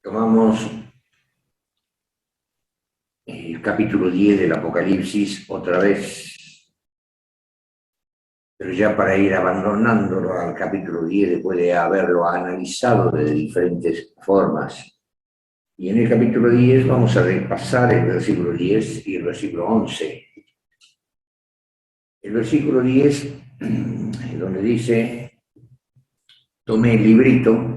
Tomamos el capítulo 10 del Apocalipsis otra vez, pero ya para ir abandonándolo al capítulo 10 después de haberlo analizado de diferentes formas. Y en el capítulo 10 vamos a repasar el versículo 10 y el versículo 11. El versículo 10, donde dice: tomé el librito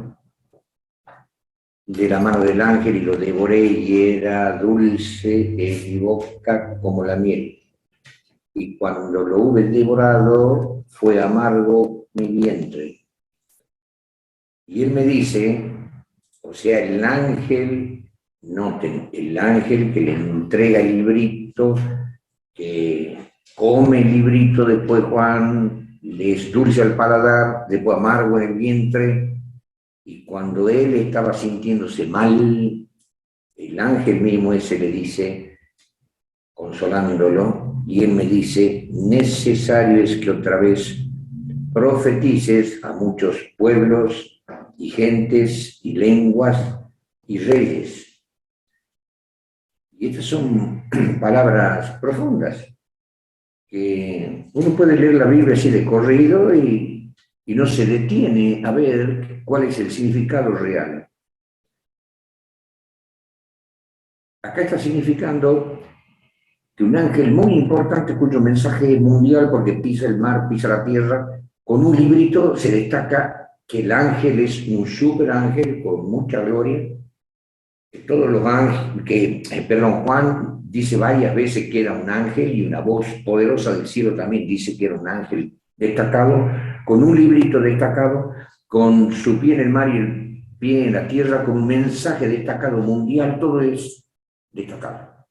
de la mano del ángel y lo devoré, y era dulce en mi boca como la miel. Y cuando lo hube devorado, fue amargo mi vientre. Y él me dice, o sea, el ángel, noten, el ángel que le entrega el librito, que come el librito, después Juan le es dulce al paladar, después amargo en el vientre. Y cuando él estaba sintiéndose mal, el ángel mismo ese le dice, consolándolo, y él me dice: necesario es que otra vez profetices a muchos pueblos y gentes y lenguas y reyes. Y estas son palabras profundas, que uno puede leer la Biblia así de corrido y no se detiene a ver cuál es el significado real. Acá está significando que un ángel muy importante, cuyo mensaje es mundial porque pisa el mar, pisa la tierra, con un librito se destaca que el ángel es un super ángel con mucha gloria. Que todos los ángeles, Juan dice varias veces que era un ángel, y una voz poderosa del cielo también dice que era un ángel destacado, con un librito destacado, con su pie en el mar y el pie en la tierra, con un mensaje destacado mundial, todo es destacado.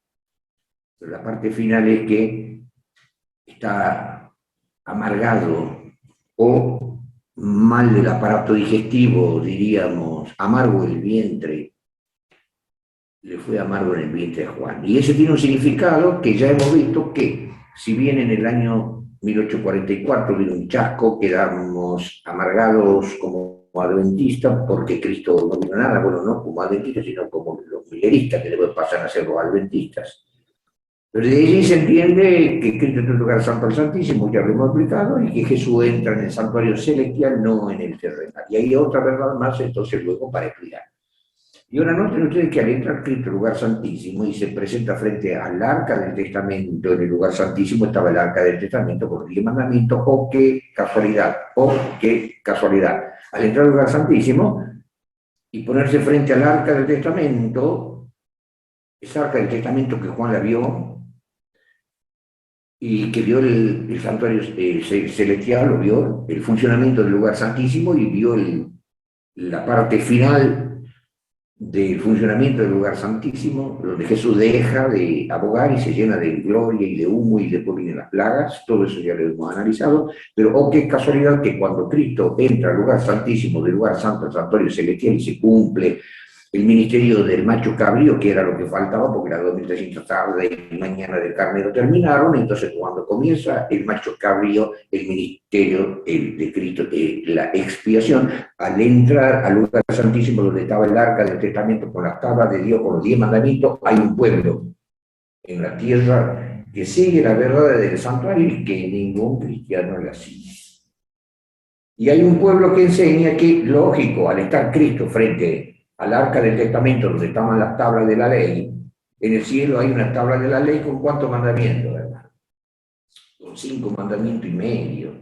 Pero la parte final es que está amargado o mal del aparato digestivo, diríamos, amargo el vientre. Le fue amargo en el vientre a Juan. Y ese tiene un significado que ya hemos visto, que si bien en el año 1844 vino un chasco, quedamos amargados como adventistas porque Cristo no vino nada, bueno, no como adventistas, sino como los mileristas, que después pasan a ser los adventistas. Pero de allí se entiende que Cristo es un lugar santo al Santísimo, ya lo hemos explicado, y que Jesús entra en el santuario celestial, no en el terrenal. Y hay otra verdad más, entonces, luego para explicar. Y ahora noten ustedes que al entrar Cristo al lugar santísimo y se presenta frente al arca del testamento, en el lugar santísimo estaba el arca del testamento con los 10 mandamientos. ¡Oh, qué casualidad! ¡Oh, qué casualidad! Al entrar al lugar santísimo y ponerse frente al arca del testamento, esa arca del testamento que Juan la vio, y que vio el santuario celestial, lo vio, el funcionamiento del lugar santísimo, y vio la parte final del funcionamiento del lugar santísimo, donde Jesús deja de abogar y se llena de gloria y de humo, y después vienen las plagas. Todo eso ya lo hemos analizado, pero oh, qué casualidad que cuando Cristo entra al lugar santísimo, del lugar santo al santuario celestial, y se cumple el ministerio del macho cabrío, que era lo que faltaba, porque las 2300 tardes y mañana del carnero terminaron. Entonces, cuando comienza el macho cabrío, el ministerio de Cristo, la expiación, al entrar al lugar santísimo donde estaba el arca del testamento con las tablas de Dios, con los 10 mandamientos, hay un pueblo en la tierra que sigue la verdad del santuario y que ningún cristiano la sigue. Y hay un pueblo que enseña que, lógico, al estar Cristo frente al arca del testamento, donde estaban las tablas de la ley, en el cielo hay una tabla de la ley con ¿cuántos mandamientos, verdad? Con 5 mandamientos y medio,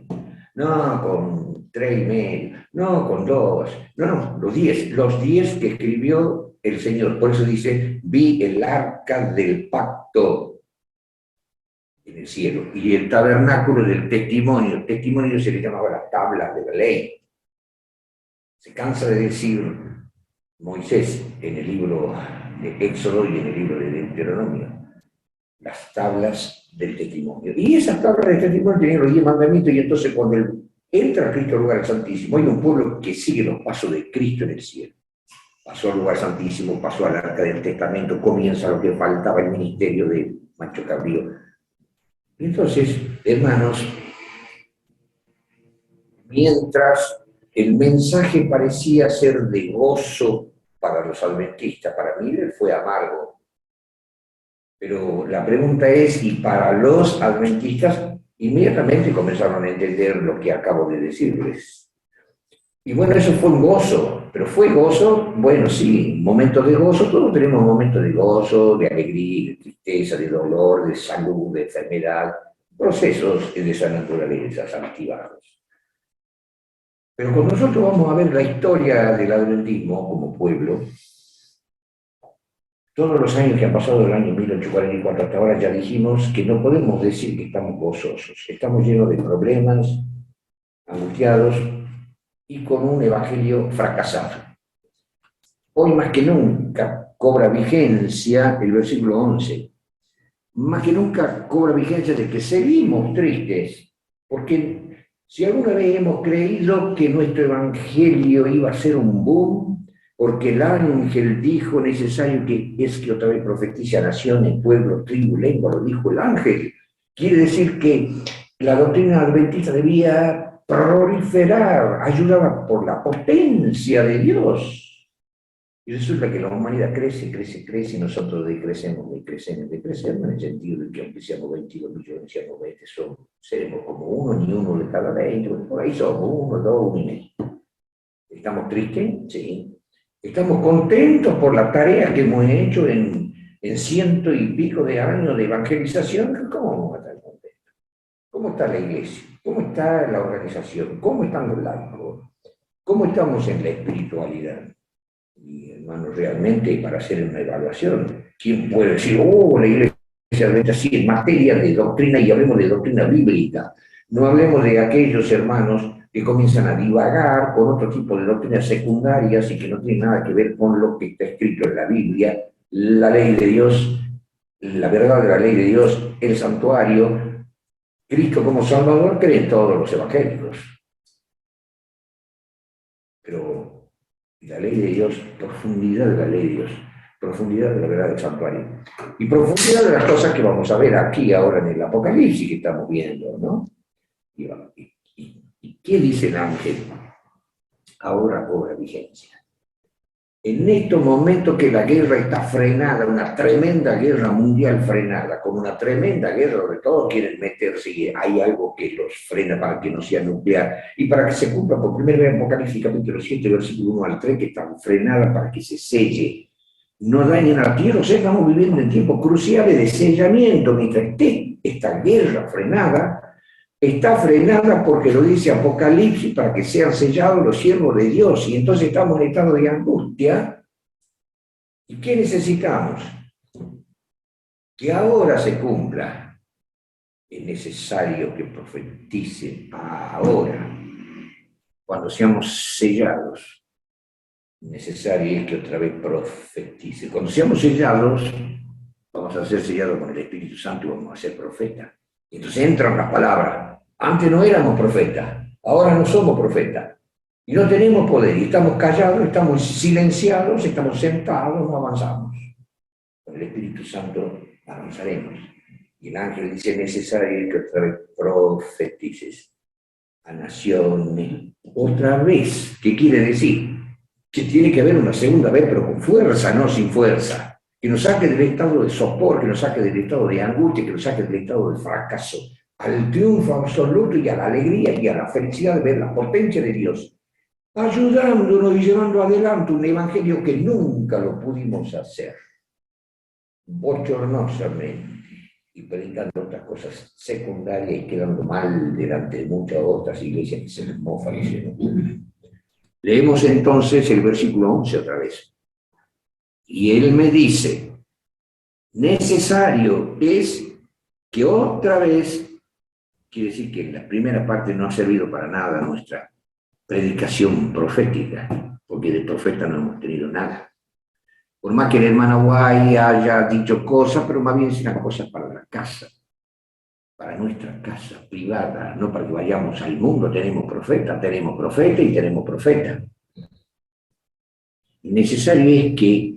no con 3 y medio, no con 2, no, los 10 que escribió el Señor. Por eso dice: vi el arca del pacto en el cielo, y el tabernáculo del testimonio. El testimonio se le llamaba la tabla de la ley. Se cansa de decir Moisés en el libro de Éxodo y en el libro de Deuteronomio, las tablas del testimonio. Y esas tablas del testimonio tenían los 10 mandamientos, y entonces cuando entra Cristo al lugar santísimo, hay un pueblo que sigue los pasos de Cristo en el cielo. Pasó al lugar santísimo, pasó al arca del testamento, comienza lo que faltaba, el ministerio del macho cabrío. Entonces, hermanos, mientras el mensaje parecía ser de gozo para los adventistas, para Miller fue amargo. Pero la pregunta es, y para los adventistas, inmediatamente comenzaron a entender lo que acabo de decirles. Y bueno, eso fue un gozo, pero fue gozo, bueno, sí, momentos de gozo, todos tenemos momentos de gozo, de alegría, de tristeza, de dolor, de salud, de enfermedad, procesos de esa naturaleza, altibajos. Pero cuando nosotros vamos a ver la historia del adventismo como pueblo, todos los años que han pasado del año 1844 hasta ahora ya dijimos que no podemos decir que estamos gozosos, estamos llenos de problemas, angustiados, y con un evangelio fracasado. Hoy más que nunca cobra vigencia el versículo 11. Más que nunca cobra vigencia de que seguimos tristes, porque si alguna vez hemos creído que nuestro evangelio iba a ser un boom, porque el ángel dijo necesario que es que otra vez profetice a naciones, pueblos, tribu, lengua, lo dijo el ángel. Quiere decir que la doctrina adventista debía proliferar, ayudada por la potencia de Dios. Y resulta que la humanidad crece, crece, crece, y nosotros decrecemos, decrecemos, en el sentido de que aunque seamos 22 millones, seamos 20, seremos como uno, ni uno de cada 20, por ahí somos uno, dos, 1,5. ¿Estamos tristes? Sí. ¿Estamos contentos por la tarea que hemos hecho en 100 y pico de años de evangelización? ¿Cómo vamos a estar contentos? ¿Cómo está la iglesia? ¿Cómo está la organización? ¿Cómo están los laicos? ¿Cómo estamos en la espiritualidad? Y hermanos, realmente para hacer una evaluación, ¿quién puede decir, la iglesia adventista sí en materia de doctrina, y hablemos de doctrina bíblica? No hablemos de aquellos hermanos que comienzan a divagar con otro tipo de doctrinas secundarias y que no tienen nada que ver con lo que está escrito en la Biblia, la ley de Dios, la verdad de la ley de Dios, el santuario, Cristo como Salvador, creen todos los evangélicos. Pero la ley de Dios, profundidad de la ley de Dios, profundidad de la verdad del santuario, y profundidad de las cosas que vamos a ver aquí ahora en el Apocalipsis que estamos viendo, ¿no? ¿Y qué dice el ángel? Ahora cobra vigencia. En estos momentos que la guerra está frenada, una tremenda guerra mundial frenada, con una tremenda guerra donde todos quieren meterse y hay algo que los frena para que no sea nuclear y para que se cumpla por primera vez en Apocalipsis capítulo 7, versículo 1 al 3, que están frenadas para que se selle, no dañen a la tierra. O sea, estamos viviendo en tiempos cruciales de sellamiento, mientras esté esta guerra frenada. Está frenada porque lo dice Apocalipsis, para que sean sellados los siervos de Dios. Y entonces estamos en estado de angustia. ¿Y qué necesitamos? Que ahora se cumpla. Es necesario que profetice ahora. Cuando seamos sellados, necesario es que otra vez profetice. Cuando seamos sellados, vamos a ser sellados con el Espíritu Santo y vamos a ser profetas. Entonces entran las palabras. Antes no éramos profetas, ahora no somos profetas. Y no tenemos poder, y estamos callados, estamos silenciados, estamos sentados, no avanzamos. Con el Espíritu Santo avanzaremos. Y el ángel dice, necesario que otra vez profetices a naciones. Otra vez, ¿qué quiere decir? Que tiene que haber una segunda vez, pero con fuerza, no sin fuerza. Que nos saque del estado de sopor, que nos saque del estado de angustia, que nos saque del estado de fracaso, al triunfo absoluto y a la alegría y a la felicidad de ver la potencia de Dios, ayudándonos y llevando adelante un evangelio que nunca lo pudimos hacer, bochornosamente, y predicando otras cosas secundarias y quedando mal delante de muchas otras iglesias que se les mofan y se nos burlan. Leemos entonces el versículo 11 otra vez. Y él me dice, necesario es que otra vez, quiere decir que la primera parte no ha servido para nada nuestra predicación profética, porque de profeta no hemos tenido nada. Por más que el hermano Guay haya dicho cosas, pero más bien serán cosas para la casa, para nuestra casa privada, no para que vayamos al mundo. Tenemos profeta y tenemos profeta. Necesario es que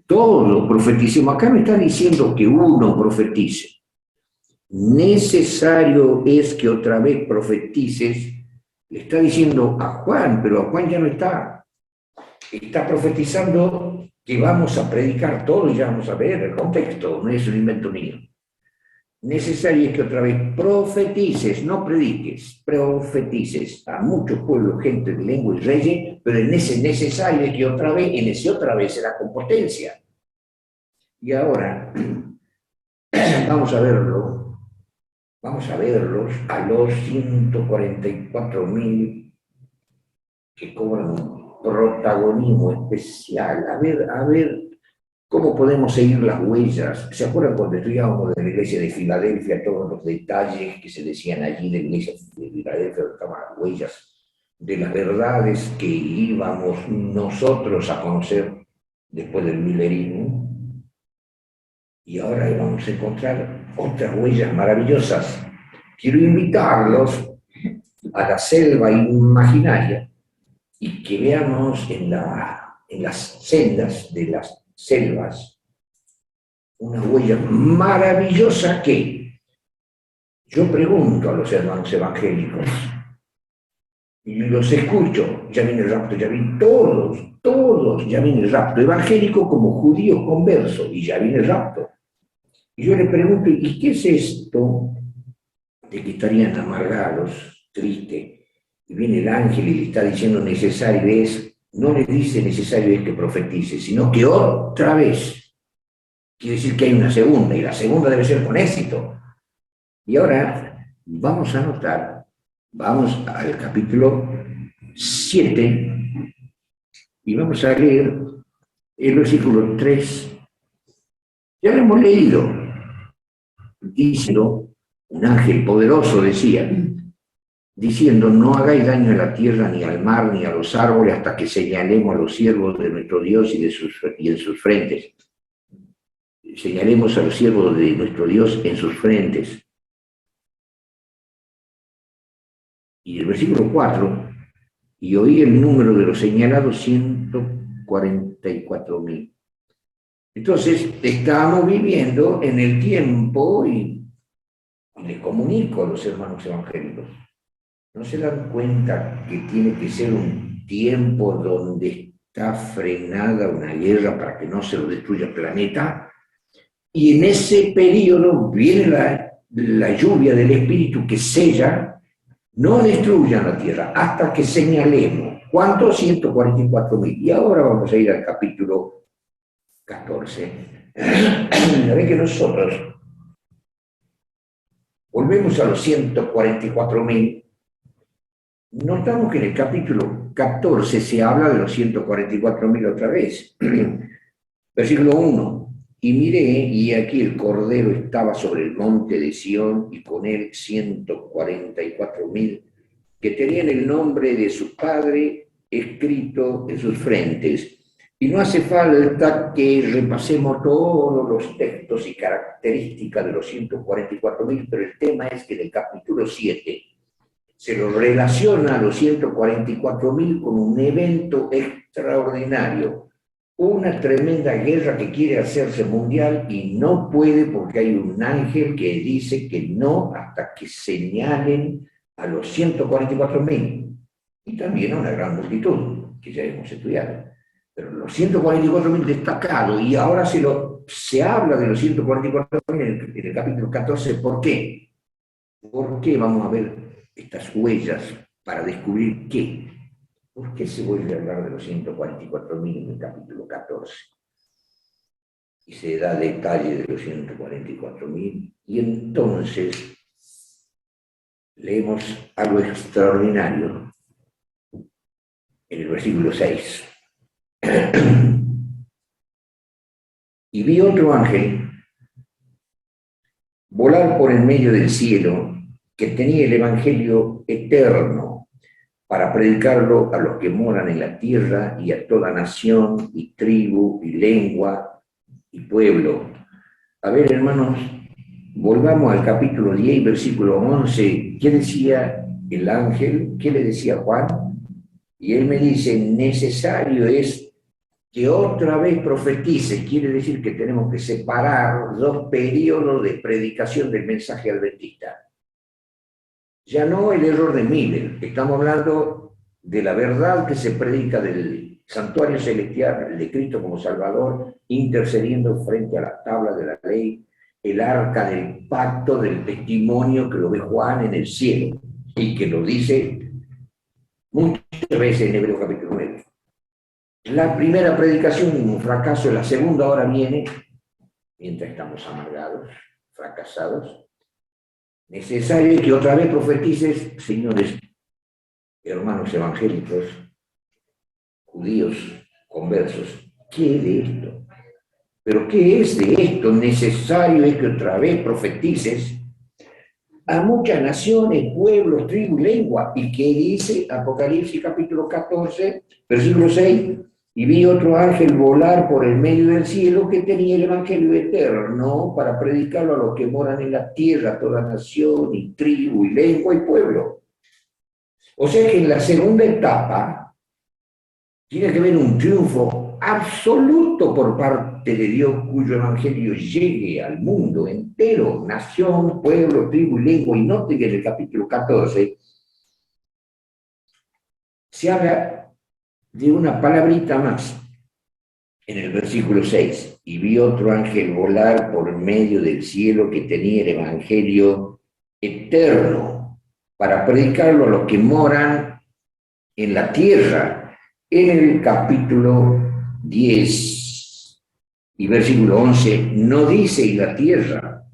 todos profeticemos. Acá no está diciendo que uno profetice. Necesario es que otra vez profetices. Le está diciendo a Juan, pero a Juan ya no está. está profetizando que vamos a predicar todo y ya vamos a ver el contexto, no es un invento mío. Necesario es que otra vez profetices, no prediques, profetices a muchos pueblos, gente de lengua y reyes, pero en ese necesario es que otra vez, en ese otra vez será con potencia. Y ahora vamos a verlo, vamos a verlos a los 144.000 que cobran un protagonismo especial. A ver cómo podemos seguir las huellas. ¿Se acuerdan cuando estudiábamos de la iglesia de Filadelfia, todos los detalles que se decían allí de la iglesia de Filadelfia, donde estaban las huellas de las verdades que íbamos nosotros a conocer después del milenismo? Y ahora vamos a encontrar otras huellas maravillosas. Quiero invitarlos a la selva imaginaria y que veamos en las sendas de las selvas una huella maravillosa que yo pregunto a los hermanos evangélicos y los escucho. Ya viene el rapto, ya viene todos, ya viene el rapto evangélico como judíos conversos y ya viene el rapto. Y yo les pregunto, ¿y qué es esto de que estarían amargados, tristes? Y viene el ángel y le está diciendo necesario es, no le dice necesario es que profetice, sino que otra vez. Quiere decir que hay una segunda, y la segunda debe ser con éxito. Y ahora vamos a notar, vamos al capítulo 7, y vamos a leer el versículo 3. Ya lo hemos leído, diciendo, un ángel poderoso decía, diciendo, no hagáis daño a la tierra, ni al mar, ni a los árboles, hasta que señalemos a los siervos de nuestro Dios y en sus frentes. Señalemos a los siervos de nuestro Dios en sus frentes. Y el versículo 4, y oí el número de los señalados 144.000. Entonces, estamos viviendo en el tiempo, y les comunico a los hermanos evangélicos, ¿no se dan cuenta que tiene que ser un tiempo donde está frenada una guerra para que no se lo destruya el planeta? Y en ese periodo viene la lluvia del Espíritu que sella, no destruyan la tierra hasta que señalemos. ¿Cuántos? 144.000. Y ahora vamos a ir al capítulo 14. Ya ven que nosotros volvemos a los 144.000. Notamos que en el capítulo 14 se habla de los 144.000 otra vez. Versículo 1. Y miré, y aquí el Cordero estaba sobre el monte de Sión, y con él 144.000, que tenían el nombre de su Padre escrito en sus frentes. Y no hace falta que repasemos todos los textos y características de los 144.000, pero el tema es que en el capítulo 7 se lo relaciona a los 144.000 con un evento extraordinario, una tremenda guerra que quiere hacerse mundial y no puede porque hay un ángel que dice que no hasta que señalen a los 144.000 y también a una gran multitud que ya hemos estudiado. Pero los 144.000 destacados, y ahora se habla de los 144.000 en el capítulo 14. ¿Por qué? ¿Por qué? Vamos a ver estas huellas para descubrir qué. ¿Por qué se vuelve a hablar de los 144.000 en el capítulo 14? Y se da detalle de los 144.000, y entonces leemos algo extraordinario en el versículo 6. Y vi otro ángel volar por en medio del cielo, que tenía el evangelio eterno para predicarlo a los que moran en la tierra y a toda nación y tribu y lengua y pueblo. A ver, hermanos, volvamos al capítulo 10, versículo 11. ¿Qué decía el ángel? ¿Qué le decía Juan? Y él me dice, necesario es que otra vez profetice. Quiere decir que tenemos que separar dos periodos de predicación del mensaje adventista. Ya no el error de Miller, estamos hablando de la verdad que se predica del santuario celestial, el de Cristo como Salvador, intercediendo frente a la tabla de la ley, el arca del pacto, del testimonio que lo ve Juan en el cielo, y que lo dice muchas veces en Hebreos capítulo 9. La primera predicación, un fracaso, la segunda ahora viene, mientras estamos amargados, fracasados. Necesario que otra vez profetices, señores, hermanos evangélicos, judíos, conversos, ¿qué es de esto? ¿Pero qué es de esto? Necesario es que otra vez profetices a muchas naciones, pueblos, tribus, lengua. ¿Y qué dice Apocalipsis capítulo 14, versículo 6? Y vi otro ángel volar por el medio del cielo que tenía el evangelio eterno para predicarlo a los que moran en la tierra, toda nación y tribu y lengua y pueblo. O sea que en la segunda etapa tiene que haber un triunfo absoluto por parte de Dios, cuyo evangelio llegue al mundo entero, nación, pueblo, tribu y lengua. Y note que en el capítulo 14 se habla de una palabrita más. En el versículo 6, y vi otro ángel volar por medio del cielo que tenía el evangelio eterno para predicarlo a los que moran en la tierra. En el capítulo 10 y versículo 11 no dice y la tierra.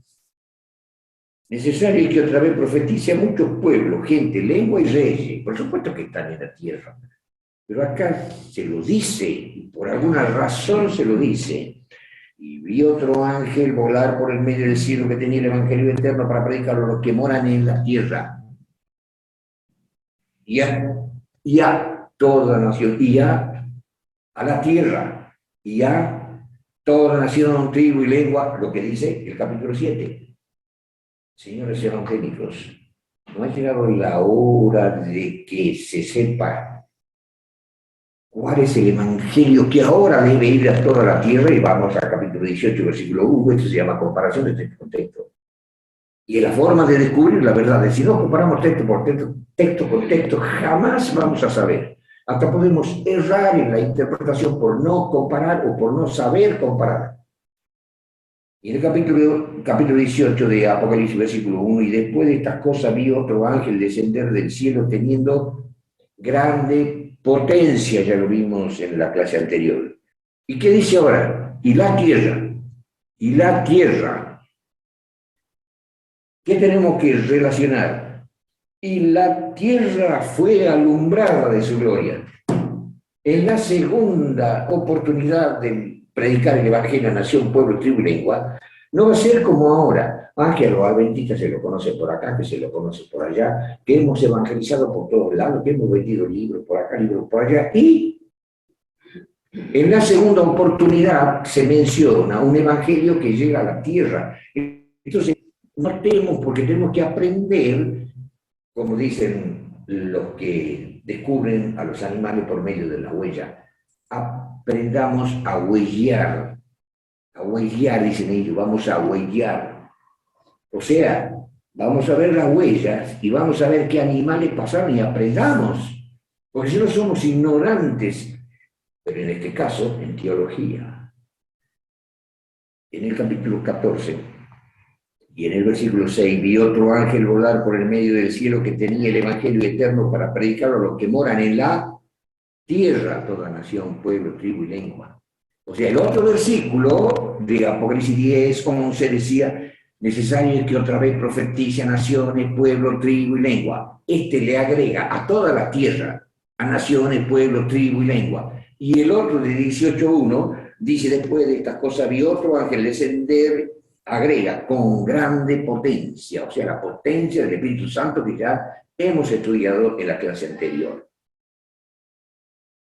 Necesario que otra vez profetice a muchos pueblos, gente, lengua y reyes. Por supuesto que están en la tierra. Pero acá se lo dice, y por alguna razón se lo dice. Y vi otro ángel volar por el medio del cielo que tenía el evangelio eterno para predicarlo a los que moran en la tierra. Y a toda nación, y a la tierra, y a toda nación, tribu y lengua, lo que dice el capítulo 7. Señores evangélicos, no ha llegado la hora de que se sepa cuál es el evangelio que ahora debe ir a toda la tierra. Y vamos al capítulo 18, versículo 1, esto se llama comparación de texto con texto. Y la forma de descubrir la verdad es, si no comparamos texto por texto, texto con texto, jamás vamos a saber. Hasta podemos errar en la interpretación por no comparar o por no saber comparar. Y en el capítulo 18 de Apocalipsis, versículo 1, y después de estas cosas vi otro ángel descender del cielo teniendo grande potencia, ya lo vimos en la clase anterior. ¿Y qué dice ahora? Y la tierra. ¿Qué tenemos que relacionar? Y la tierra fue alumbrada de su gloria. En la segunda oportunidad de predicar el evangelio a nación, pueblo, tribu y lengua, no va a ser como ahora. Que a los adventistas se lo conoce por acá, que se lo conoce por allá, que hemos evangelizado por todos lados, que hemos vendido libros por acá, libros por allá. Y en la segunda oportunidad se menciona un evangelio que llega a la tierra. Entonces, no tenemos, porque tenemos que aprender, como dicen los que descubren a los animales por medio de la huella, aprendamos a huellar, dicen ellos, vamos a huellar. O sea, vamos a ver las huellas y vamos a ver qué animales pasaron y aprendamos, porque si no somos ignorantes, pero en este caso, en teología. En el capítulo 14 y en el versículo 6, vi otro ángel volar por el medio del cielo que tenía el evangelio eterno para predicarlo a los que moran en la tierra, toda nación, pueblo, tribu y lengua. O sea, el otro versículo de Apocalipsis 10, 11 decía, necesario es que otra vez profetice a naciones, pueblo, tribu y lengua. Este le agrega a toda la tierra, a naciones, pueblo, tribu y lengua. Y el otro de 18.1 dice, después de estas cosas vi otro ángel descender, agrega, con grande potencia, o sea, la potencia del Espíritu Santo que ya hemos estudiado en la clase anterior.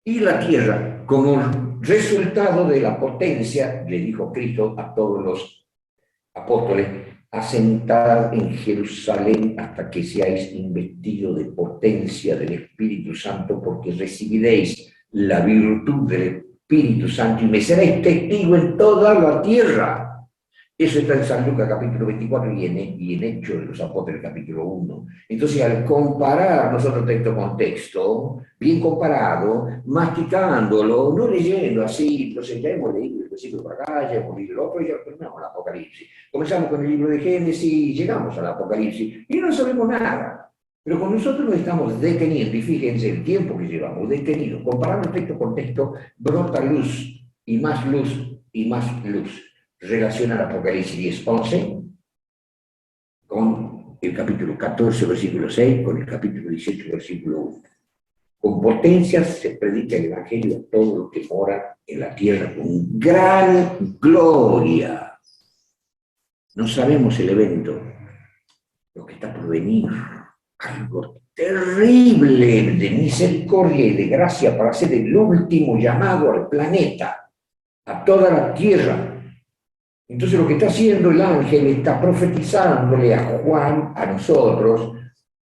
Y la tierra, como resultado de la potencia, le dijo Cristo a todos los apóstoles, asentad en Jerusalén hasta que seáis investidos de potencia del Espíritu Santo, porque recibiréis la virtud del Espíritu Santo y me seréis testigo en toda la tierra. Eso está en San Lucas capítulo 24 y en Hechos de los Apóstoles capítulo 1. Entonces, al comparar nosotros texto con texto, bien comparado, masticándolo, no leyendo así, entonces ya hemos leído el versículo para acá, ya hemos leído el otro, y ya terminamos el Apocalipsis. Comenzamos con el libro de Génesis, llegamos al Apocalipsis, y no sabemos nada. Pero con nosotros nos estamos deteniendo, y fíjense el tiempo que llevamos detenidos, comparando texto con texto, brota luz, y más luz, y más luz. Relaciona el Apocalipsis 10:11 con el capítulo 14, versículo 6, con el capítulo 18, versículo 1. Con potencia se predica el Evangelio a todos los que moran en la tierra con gran gloria. No sabemos el evento, lo que está por venir, algo terrible de misericordia y de gracia para ser el último llamado al planeta, a toda la tierra. Entonces lo que está haciendo el ángel está profetizándole a Juan, a nosotros,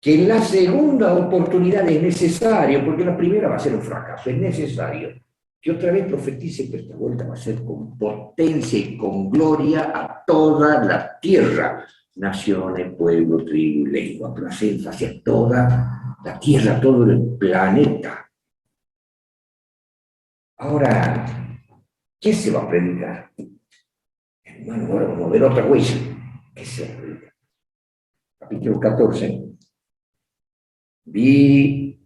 que en la segunda oportunidad es necesario, porque la primera va a ser un fracaso, es necesario que otra vez profetice que esta vuelta va a ser con potencia y con gloria a toda la tierra, naciones, pueblos, tribus, lengua, placencia, hacia toda la tierra, todo el planeta. Ahora, ¿qué se va a predicar? Hermano, ahora vamos a ver otra huella. ¿Qué se va a predicar? Capítulo 14. Vi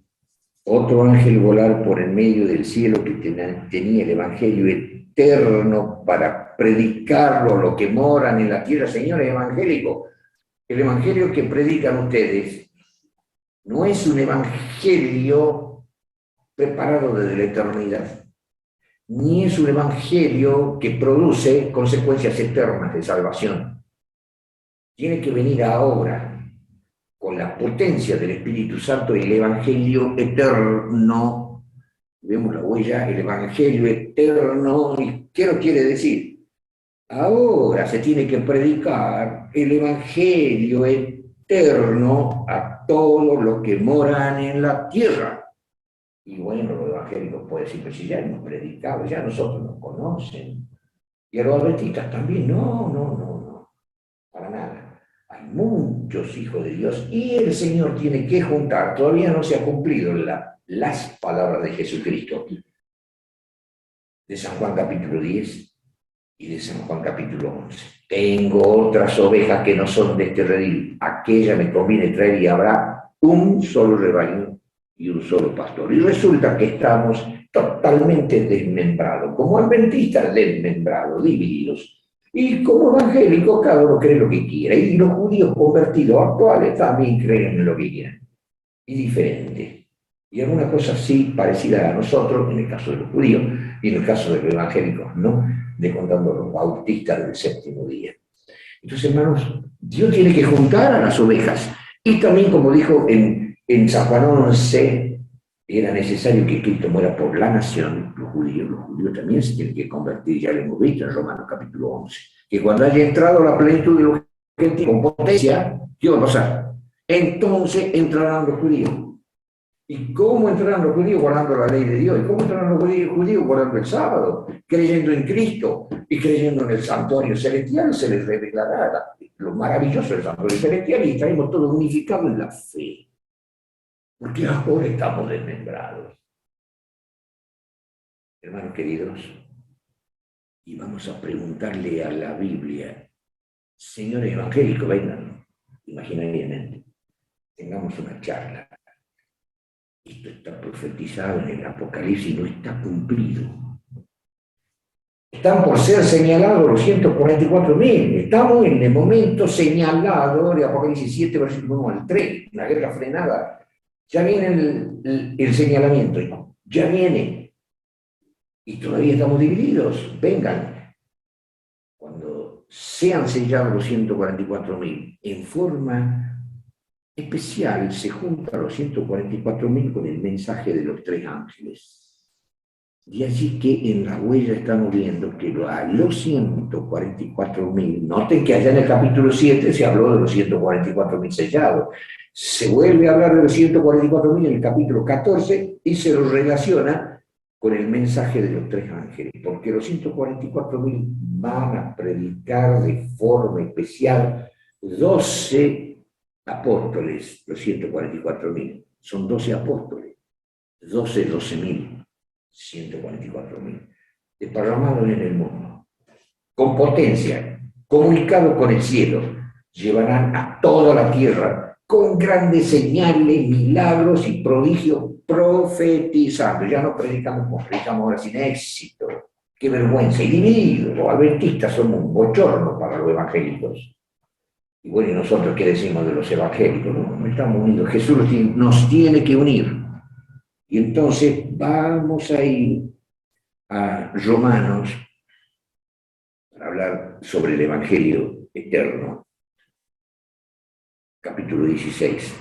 otro ángel volar por el medio del cielo que tenía el evangelio eterno para predicarlo a los que moran en la tierra. Señores evangélicos, el evangelio que predican ustedes no es un evangelio preparado desde la eternidad, ni es un evangelio que produce consecuencias eternas de salvación. Tiene que venir ahora, con la potencia del Espíritu Santo, el Evangelio eterno. Vemos la huella, el Evangelio eterno. ¿Y qué lo quiere decir? Ahora se tiene que predicar el Evangelio eterno a todos los que moran en la tierra. Y bueno, los evangélicos pueden decir, pues si ya hemos predicado, ya nosotros nos conocen. Y a los adventistas también, no, para nada. Hay muchos hijos de Dios y el Señor tiene que juntar, todavía no se ha cumplido las palabras de Jesucristo, de San Juan capítulo 10 y de San Juan capítulo 11. Tengo otras ovejas que no son de este redil, aquella me conviene traer y habrá un solo rebaño y un solo pastor. Y resulta que estamos totalmente desmembrados, como adventistas desmembrados, divididos. Y como evangélicos, cada uno cree lo que quiera. Y los judíos convertidos actuales también creen en lo que quieran. Y diferente. Y alguna cosa así parecida a nosotros, en el caso de los judíos, y en el caso de los evangélicos, ¿no? Descontando los bautistas del séptimo día. Entonces, hermanos, Dios tiene que juntar a las ovejas. Y también, como dijo en San Juan 11, era necesario que Cristo muera por la nación, los judíos también se tienen que convertir, ya lo hemos visto en Romanos capítulo 11, que cuando haya entrado la plenitud de los gentiles con potencia, ¿qué va a pasar? Entonces entrarán los judíos. ¿Y cómo entrarán los judíos? Guardando la ley de Dios. ¿Y cómo entrarán los judíos? Guardando el sábado, creyendo en Cristo y creyendo en el santuario celestial. Se les revelará lo maravilloso del santuario celestial y estaremos todos unificados en la fe. Porque ahora estamos desmembrados. Hermanos queridos, y vamos a preguntarle a la Biblia, señores evangélicos, vengan, imaginariamente, tengamos una charla. Esto está profetizado en el Apocalipsis y no está cumplido. Están por ser señalados los 144.000. Estamos en el momento señalado de Apocalipsis 7, versículo 1 al 3, una guerra frenada. Ya viene el señalamiento, ya viene. Y todavía estamos divididos. Vengan. Cuando sean sellados los 144.000, en forma especial se juntan los 144.000 con el mensaje de los 3 ángeles. Y allí que en la huella estamos viendo que a los 144.000, noten que allá en el capítulo 7 se habló de los 144.000 sellados. Se vuelve a hablar de los 144.000 en el capítulo 14 y se los relaciona con el mensaje de los tres ángeles, porque los 144.000 van a predicar de forma especial 12 apóstoles, los 144.000, son 12 apóstoles, 12.000, 144.000, desparramados en el mundo, con potencia, comunicados con el cielo, llevarán a toda la tierra con grandes señales, milagros y prodigios, profetizando. Ya no predicamos ahora sin éxito. Qué vergüenza. Y divididos, los adventistas somos un bochorno para los evangélicos. Y bueno, ¿y nosotros qué decimos de los evangélicos? No estamos unidos. Jesús nos tiene que unir. Y entonces vamos a ir a Romanos para hablar sobre el evangelio eterno. Capítulo 16.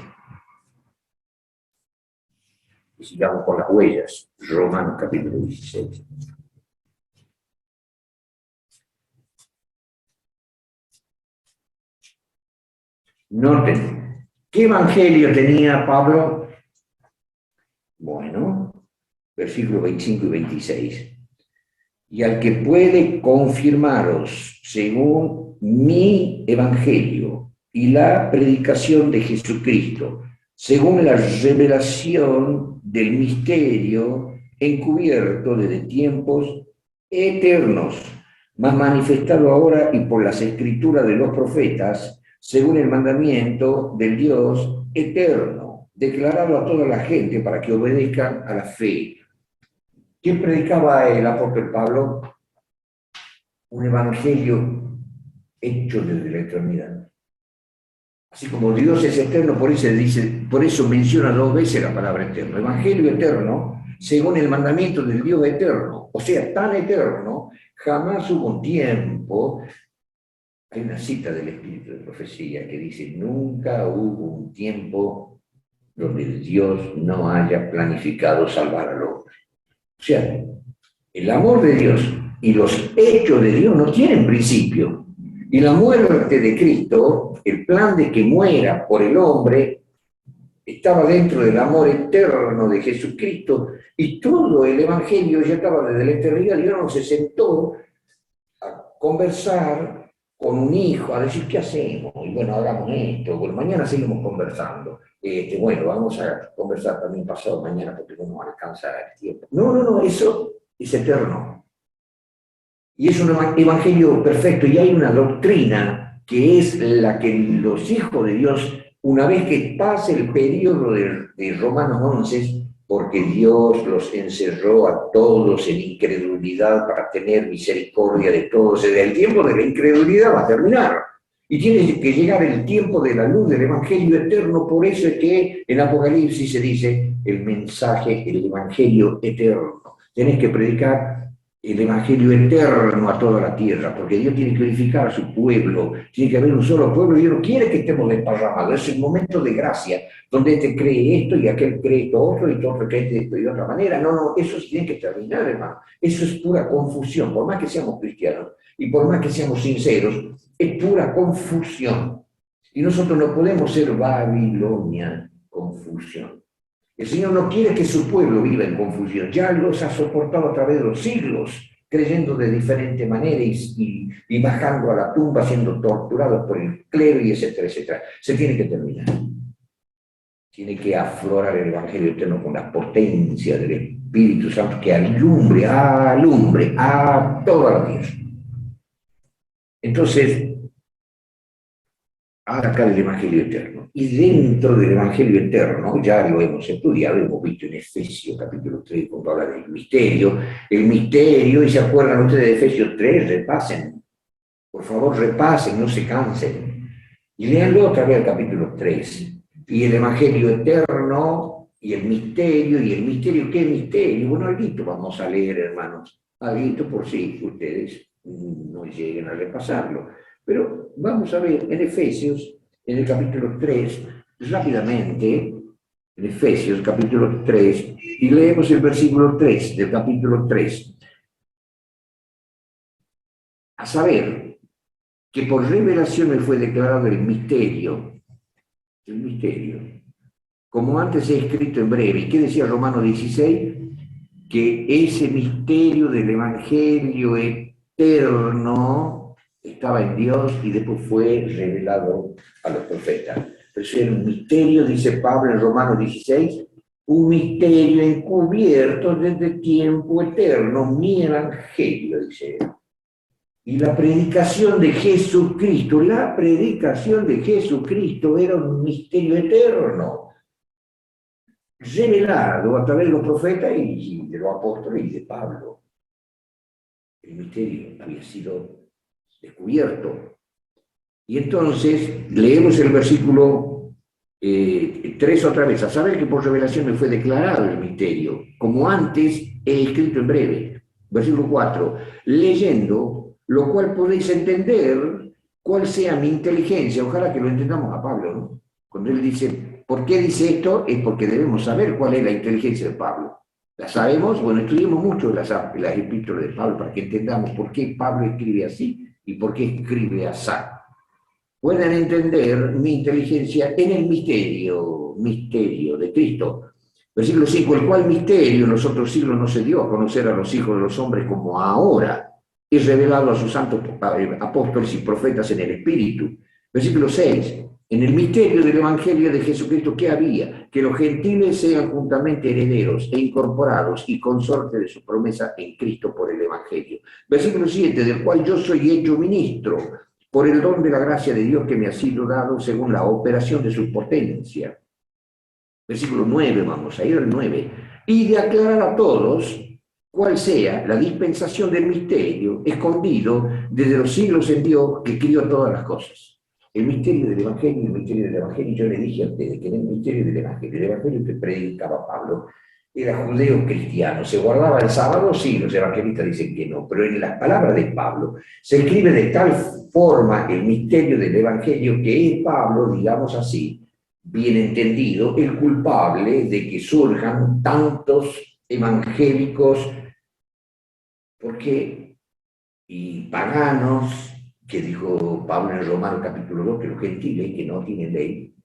Y sigamos con las huellas. Romanos capítulo 16. Noten, ¿qué evangelio tenía Pablo? Bueno, versículos 25 y 26. Y al que puede confirmaros según mi evangelio y la predicación de Jesucristo, según la revelación del misterio encubierto desde tiempos eternos, más manifestado ahora y por las escrituras de los profetas, según el mandamiento del Dios eterno, declarado a toda la gente para que obedezcan a la fe. ¿Quién predicaba el apóstol Pablo? Un evangelio hecho desde la eternidad. Así como Dios es eterno, por eso menciona 2 veces la palabra eterno. Evangelio eterno, según el mandamiento del Dios eterno. O sea, tan eterno, jamás hubo un tiempo. Hay una cita del Espíritu de Profecía que dice, nunca hubo un tiempo donde Dios no haya planificado salvar al hombre. O sea, el amor de Dios y los hechos de Dios no tienen principio. Y la muerte de Cristo, el plan de que muera por el hombre, estaba dentro del amor eterno de Jesucristo, y todo el Evangelio ya estaba desde la eternidad. Dios no se sentó a conversar con un hijo, a decir, ¿qué hacemos? Y bueno, hagamos esto, bueno, mañana seguimos conversando. Bueno, vamos a conversar también pasado mañana porque no nos alcanza el tiempo. No, eso es eterno. Y es un evangelio perfecto, y hay una doctrina que es la que los hijos de Dios, una vez que pase el periodo de Romanos 11, porque Dios los encerró a todos en incredulidad para tener misericordia de todos, el tiempo de la incredulidad va a terminar. Y tiene que llegar el tiempo de la luz del evangelio eterno. Por eso es que en Apocalipsis se dice el mensaje, el evangelio eterno. Tenés que predicar el evangelio eterno a toda la tierra, porque Dios tiene que unificar a su pueblo, tiene que haber un solo pueblo, y Dios no quiere que estemos desparramados. Es el momento de gracia, donde este cree esto y aquel cree esto otro, y otro cree esto y de otra manera. No, eso sí tiene que terminar, hermano. Eso es pura confusión, por más que seamos cristianos, y por más que seamos sinceros, es pura confusión. Y nosotros no podemos ser Babilonia, confusión. El Señor no quiere que su pueblo viva en confusión. Ya los ha soportado a través de los siglos, creyendo de diferente manera y bajando a la tumba, siendo torturados por el clero y etcétera, etcétera. Se tiene que terminar. Tiene que aflorar el evangelio eterno con la potencia del Espíritu Santo que alumbre a toda la tierra. Entonces, acá del evangelio eterno. Y dentro del evangelio eterno, ya lo hemos estudiado, hemos visto en Efesios capítulo 3, cuando habla del misterio, y se acuerdan ustedes de Efesios 3, repasen, por favor repasen, no se cansen, y leanlo otra vez el capítulo 3, y el evangelio eterno, y el misterio, ¿qué misterio? Bueno, algo vamos a leer, hermanos, algo por si ustedes no lleguen a repasarlo. Pero vamos a ver en Efesios, en el capítulo 3, rápidamente, en Efesios capítulo 3, y leemos el versículo 3 del capítulo 3. A saber, que por revelación me fue declarado el misterio, como antes he escrito en breve. ¿Y qué decía Romanos 16? que ese misterio del Evangelio eterno estaba en Dios y después fue revelado a los profetas. Pero eso era un misterio, dice Pablo en Romanos 16, un misterio encubierto desde tiempo eterno, mi Evangelio, dice él. Y la predicación de Jesucristo era un misterio eterno, revelado a través de los profetas y de los apóstoles y de Pablo. El misterio había sido descubierto. Y entonces leemos el versículo 3 otra vez. A saber que por revelación me fue declarado el misterio, como antes he escrito en breve. Versículo 4. Leyendo, lo cual podéis entender cuál sea mi inteligencia. Ojalá que lo entendamos a Pablo, ¿no? Cuando él dice, ¿por qué dice esto? Es porque debemos saber cuál es la inteligencia de Pablo. ¿La sabemos? Bueno, estudiemos mucho las epístolas de Pablo para que entendamos por qué Pablo escribe así y por qué escribe así. Pueden entender mi inteligencia en el misterio de Cristo. Versículo 5, el cual misterio en los otros siglos no se dio a conocer a los hijos de los hombres como ahora, y revelado a sus santos apóstoles y profetas en el Espíritu. Versículo 6, en el misterio del Evangelio de Jesucristo, ¿qué había? Que los gentiles sean juntamente herederos e incorporados y consortes de su promesa en Cristo por el Evangelio. Versículo 7, del cual yo soy hecho ministro, por el don de la gracia de Dios que me ha sido dado según la operación de su potencia. Versículo 9, vamos a ir al 9. Y de aclarar a todos cuál sea la dispensación del misterio escondido desde los siglos en Dios que crió todas las cosas. El misterio del Evangelio, yo le dije a ustedes que en el misterio del Evangelio, el Evangelio que predicaba Pablo, era judeo cristiano. ¿Se guardaba el sábado? Sí, los evangelistas dicen que no, pero en las palabras de Pablo se escribe de tal forma el misterio del Evangelio que es Pablo, digamos así, bien entendido, el culpable de que surjan tantos evangélicos, porque y paganos, que dijo Pablo en Romanos capítulo 2, que los gentiles que no tienen ley,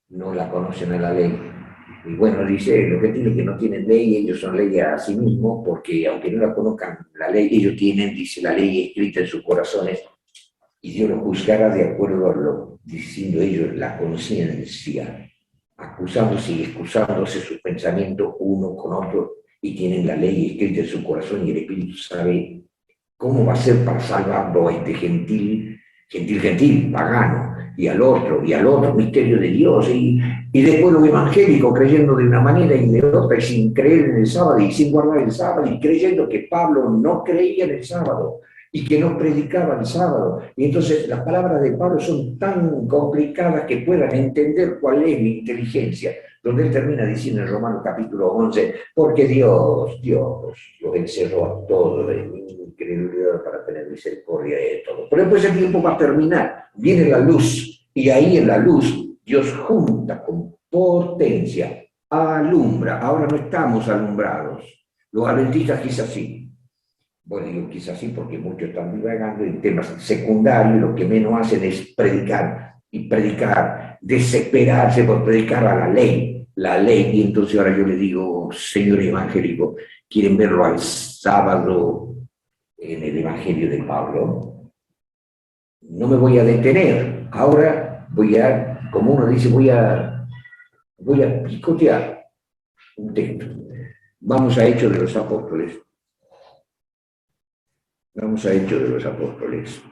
no la conocen a la ley. Y bueno, dice, los gentiles que no tienen ley, ellos son ley a sí mismos, porque aunque no la conozcan la ley, ellos tienen, dice, la ley escrita en sus corazones, y Dios los juzgará de acuerdo a lo, diciendo ellos, la conciencia, acusándose y excusándose sus pensamientos uno con otro, y tienen la ley escrita en su corazón, y el Espíritu sabe cómo va a ser para salvarlo a este gentil, pagano, y al otro, misterio de Dios, y después los evangélicos creyendo de una manera y de otra, y sin creer en el sábado, y sin guardar el sábado, y creyendo que Pablo no creía en el sábado, y que no predicaba el sábado. Y entonces las palabras de Pablo son tan complicadas que puedan entender cuál es mi inteligencia, donde él termina diciendo en Romanos capítulo 11, porque Dios los encerró a todos en incredulidad para tener misericordia de todo. Pero después el tiempo va a terminar, viene la luz, y ahí en la luz Dios junta con potencia, alumbra. Ahora no estamos alumbrados. Los adventistas quizás sí. Bueno, digo quizás sí porque muchos están divagando en temas secundarios, lo que menos hacen es predicar, y predicar, desesperarse por predicar a la ley, y entonces ahora yo le digo, señor evangélico, ¿quieren verlo al sábado en el Evangelio de Pablo? No me voy a detener, ahora voy a, como uno dice, voy a picotear un texto. Vamos a Hechos de los Apóstoles. Vamos a Hechos de los Apóstoles.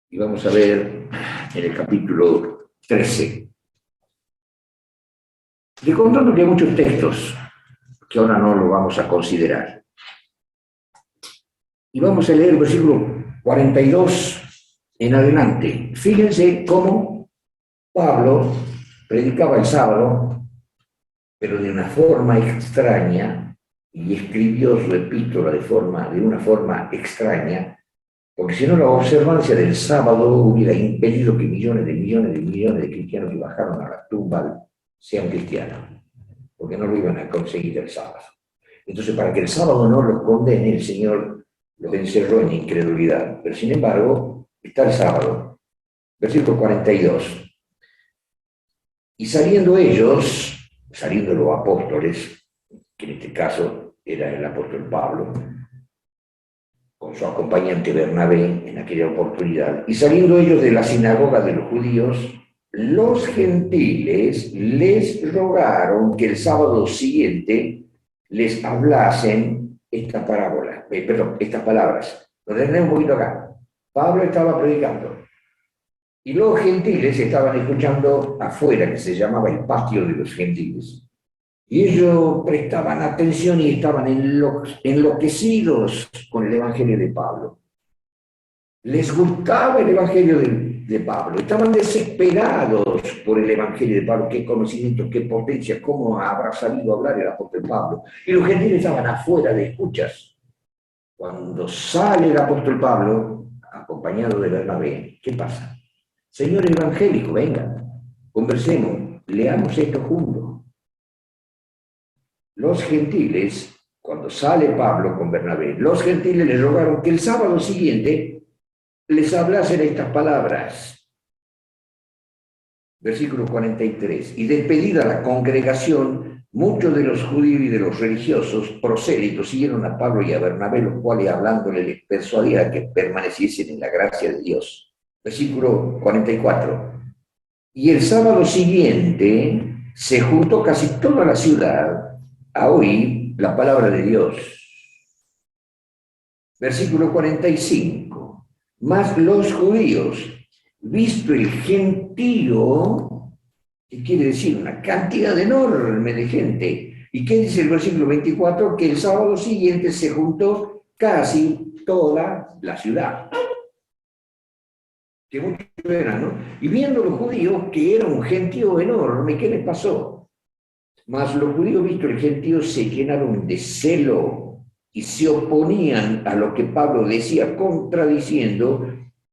Y vamos a ver en el capítulo 13. De contando que hay muchos textos que ahora no lo vamos a considerar. Y vamos a leer el versículo 42 en adelante. Fíjense cómo Pablo predicaba el sábado, pero de una forma extraña, y escribió su epístola de una forma extraña, porque si no la observancia del sábado hubiera impedido que millones de cristianos que bajaron a la tumba sean cristianos, porque no lo iban a conseguir el sábado. Entonces, para que el sábado no los condene, el Señor los encerró en incredulidad. Pero sin embargo, está el sábado. Versículo 42. Y saliendo ellos, saliendo los apóstoles, que en este caso era el apóstol Pablo, con su acompañante Bernabé en aquella oportunidad, y saliendo ellos de la sinagoga de los judíos, los gentiles les rogaron que el sábado siguiente les hablasen esta parábola, estas palabras. Lo detenemos un poquito acá. Pablo estaba predicando y los gentiles estaban escuchando afuera, que se llamaba el patio de los gentiles. Y ellos prestaban atención y estaban enloquecidos con el Evangelio de Pablo. Les gustaba el Evangelio de Pablo. Estaban desesperados por el Evangelio de Pablo. Qué conocimiento, qué potencia, cómo habrá sabido hablar el apóstol Pablo. Y los gentiles estaban afuera de escuchas. Cuando sale el apóstol Pablo, acompañado de Bernabé, ¿qué pasa? Señor evangélico, venga, conversemos, leamos esto juntos. Los gentiles, cuando sale Pablo con Bernabé, los gentiles le rogaron que el sábado siguiente les hablasen estas palabras. Versículo 43. Y despedida la congregación, muchos de los judíos y de los religiosos prosélitos siguieron a Pablo y a Bernabé, los cuales hablándole les persuadían que permaneciesen en la gracia de Dios. Versículo 44. Y el sábado siguiente se juntó casi toda la ciudad a oír la palabra de Dios. Versículo 45. Mas los judíos, visto el gentío, que quiere decir una cantidad enorme de gente, ¿y qué dice el versículo 24? Que el sábado siguiente se juntó casi toda la ciudad. Que muchos eran, ¿no? Y viendo los judíos que era un gentío enorme, ¿qué les pasó? Mas los judíos, visto el gentío, se llenaron de celo y se oponían a lo que Pablo decía, contradiciendo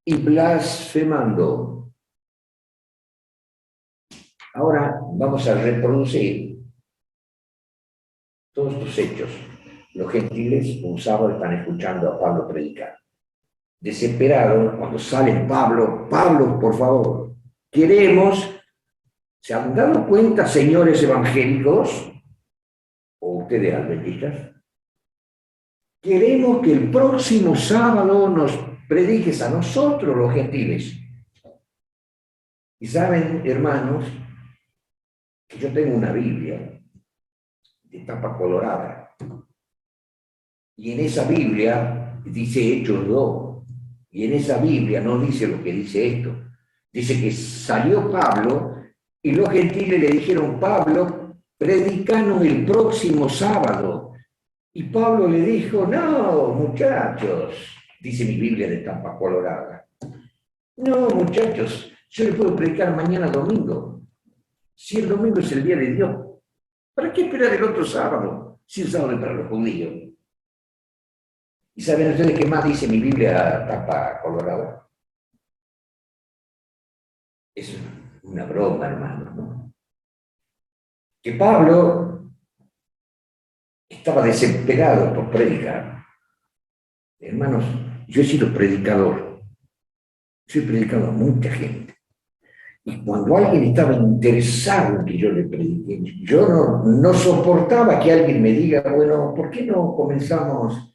y blasfemando. Ahora vamos a reproducir todos estos hechos. Los gentiles un sábado están escuchando a Pablo predicar. Desesperados, cuando sale Pablo, por favor, queremos. ¿Se han dado cuenta, señores evangélicos, o ustedes adventistas? Queremos que el próximo sábado nos prediques a nosotros, los gentiles. Y saben, hermanos, que yo tengo una Biblia de tapa colorada. Y en esa Biblia dice Hechos 2. Y en esa Biblia no dice lo que dice esto. Dice que salió Pablo y los gentiles le dijeron, Pablo, predicanos el próximo sábado. Y Pablo le dijo, no, muchachos, dice mi Biblia de tapa colorada. No, muchachos, yo les puedo predicar mañana domingo. Si el domingo es el día de Dios, ¿para qué esperar el otro sábado? Si el sábado es para los judíos. ¿Y saben ustedes qué más dice mi Biblia tapa colorada? Es una broma, hermano, ¿no? Que Pablo estaba desesperado por predicar. Hermanos, yo he sido predicador. Yo he predicado a mucha gente. Y cuando alguien estaba interesado en que yo le predique, yo no soportaba que alguien me diga, bueno, ¿por qué no comenzamos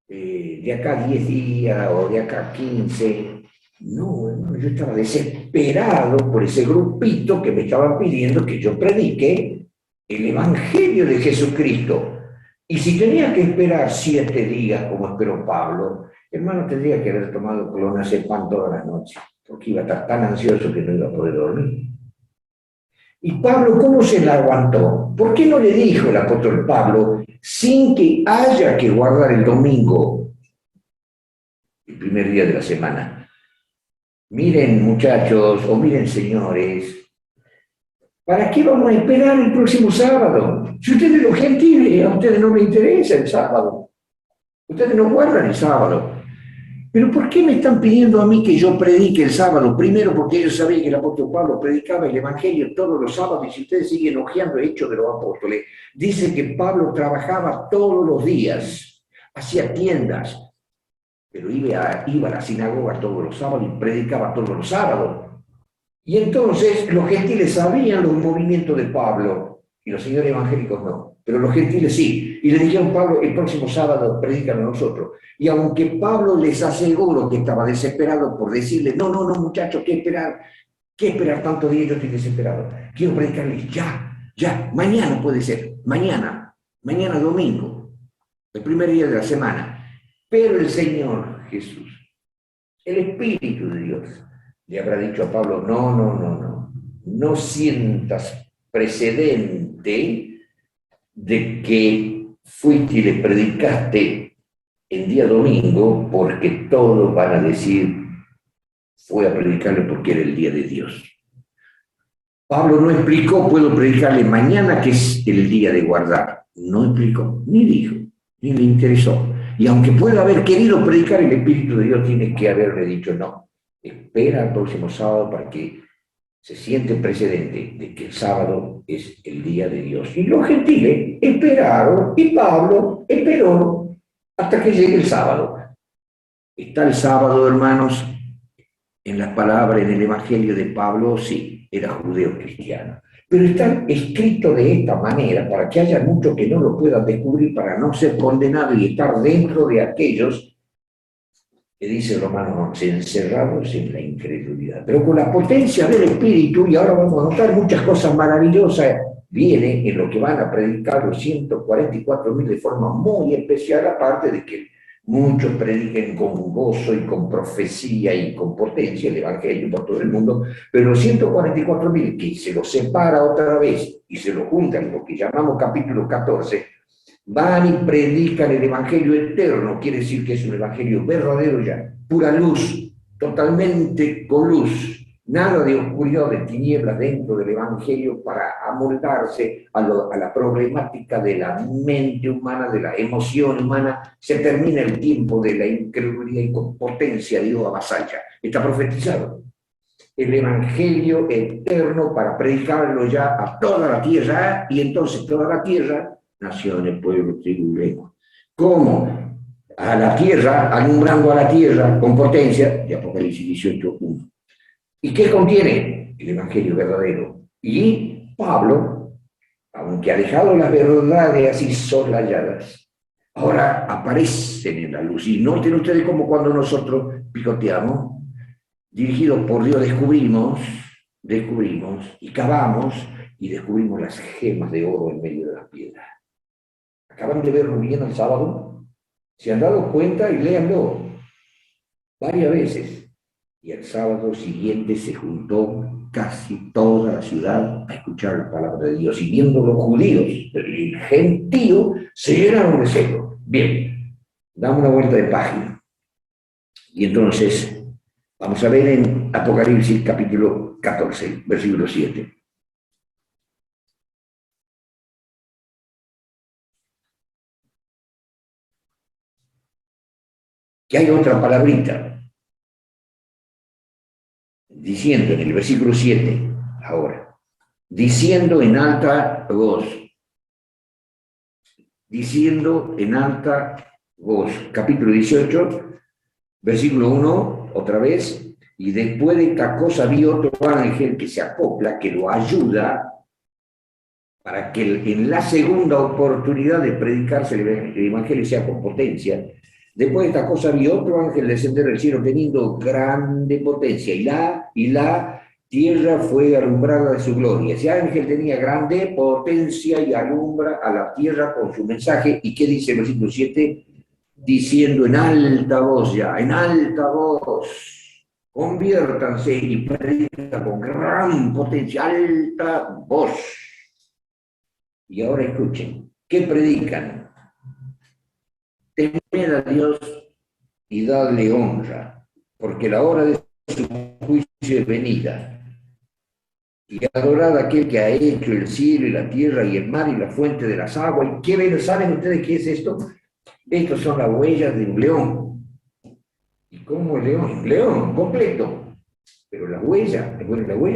de acá 10 días o de acá 15? No, hermano, yo estaba desesperado por ese grupito que me estaban pidiendo que yo predique el Evangelio de Jesucristo. Y si tenía que esperar 7 días, como esperó Pablo, hermano, tendría que haber tomado clonazepam toda la noche, porque iba a estar tan ansioso que no iba a poder dormir. Y Pablo, ¿cómo se la aguantó? ¿Por qué no le dijo el apóstol Pablo, sin que haya que guardar el domingo, el primer día de la semana? Miren, muchachos, o miren, señores, ¿para qué vamos a esperar el próximo sábado? Si ustedes los gentiles, a ustedes no les interesa el sábado. Ustedes no guardan el sábado. Pero ¿por qué me están pidiendo a mí que yo predique el sábado? Primero, porque ellos sabían que el apóstol Pablo predicaba el Evangelio todos los sábados, y si ustedes siguen hojeando Hechos de los Apóstoles, dice que Pablo trabajaba todos los días, hacía tiendas, pero iba a la sinagoga todos los sábados y predicaba todos los sábados. Y entonces los gentiles sabían los movimientos de Pablo y los señores evangélicos no, pero los gentiles sí. Y le dijeron, Pablo, el próximo sábado predican a nosotros. Y aunque Pablo les aseguró que estaba desesperado por decirle, no, no, no, muchachos, qué esperar tanto día, yo estoy desesperado. Quiero predicarles ya, mañana puede ser, mañana domingo, el primer día de la semana. Pero el Señor Jesús, el Espíritu de Dios, le habrá dicho a Pablo, no sientas precedente de que fuiste y le predicaste el día domingo, porque todos van a decir, fue a predicarle porque era el día de Dios. Pablo no explicó, puedo predicarle mañana que es el día de guardar. No explicó, ni dijo, ni le interesó. Y aunque pueda haber querido predicar, el Espíritu de Dios tiene que haberle dicho, no, espera el próximo sábado para que se siente el precedente de que el sábado es el día de Dios. Y los gentiles esperaron, y Pablo esperó hasta que llegue el sábado. Está el sábado, hermanos, en las palabras, en el Evangelio de Pablo, sí, era judeo cristiano. Pero está escrito de esta manera para que haya muchos que no lo puedan descubrir, para no ser condenados y estar dentro de aquellos que dice Romanos 11, encerrados en la incredulidad. Pero con la potencia del Espíritu, y ahora vamos a notar muchas cosas maravillosas, viene en lo que van a predicar los 144.000 de forma muy especial, aparte de que muchos prediquen con gozo y con profecía y con potencia el Evangelio por todo el mundo, pero los 144.000 que se los separa otra vez y se lo juntan en lo que llamamos capítulo 14, van y predican el Evangelio eterno, quiere decir que es un Evangelio verdadero ya, pura luz, totalmente con luz, nada de oscuridad, de tinieblas dentro del Evangelio para amoldarse a la problemática de la mente humana, de la emoción humana. Se termina el tiempo de la incredulidad y con potencia Dios avasalla. Está profetizado. El Evangelio eterno para predicarlo ya a toda la tierra, y entonces toda la tierra, naciones, pueblos, tribus, lengua. ¿Cómo? A la tierra, alumbrando a la tierra con potencia, de Apocalipsis 18:1. ¿Y qué contiene? El Evangelio verdadero. Y Pablo, aunque alejado las verdades así soslayadas, ahora aparecen en la luz. Y noten ustedes cómo cuando nosotros picoteamos, dirigidos por Dios, descubrimos y cavamos y descubrimos las gemas de oro en medio de las piedras. Acaban de verlo bien el sábado, se han dado cuenta y léanlo varias veces. Y el sábado siguiente se juntó casi toda la ciudad a escuchar la palabra de Dios. Y viendo los judíos, el gentío, se llenaron de celo. Bien, damos una vuelta de página. Y entonces, vamos a ver en Apocalipsis capítulo 14, versículo 7. Que hay otra palabrita, diciendo en el versículo 7, ahora, diciendo en alta voz, capítulo 18, versículo 1, otra vez, y después de esta cosa vi otro ángel que se acopla, que lo ayuda para que en la segunda oportunidad de predicarse el Evangelio sea con potencia. Después de esta cosa vi otro ángel descender del cielo teniendo grande potencia, y la tierra fue alumbrada de su gloria. Ese ángel tenía grande potencia y alumbra a la tierra con su mensaje. ¿Y qué dice el versículo 7? Diciendo en alta voz conviértanse y predican con gran potencia, alta voz. Y ahora escuchen, ¿qué predican? Temed a Dios y dadle honra, porque la hora de su juicio es venida. Y adorad a aquel que ha hecho el cielo y la tierra y el mar y la fuente de las aguas. ¿Y qué ven? ¿Saben ustedes qué es esto? Estos son las huellas de un león. ¿Y cómo el león? Un león completo. Pero la huella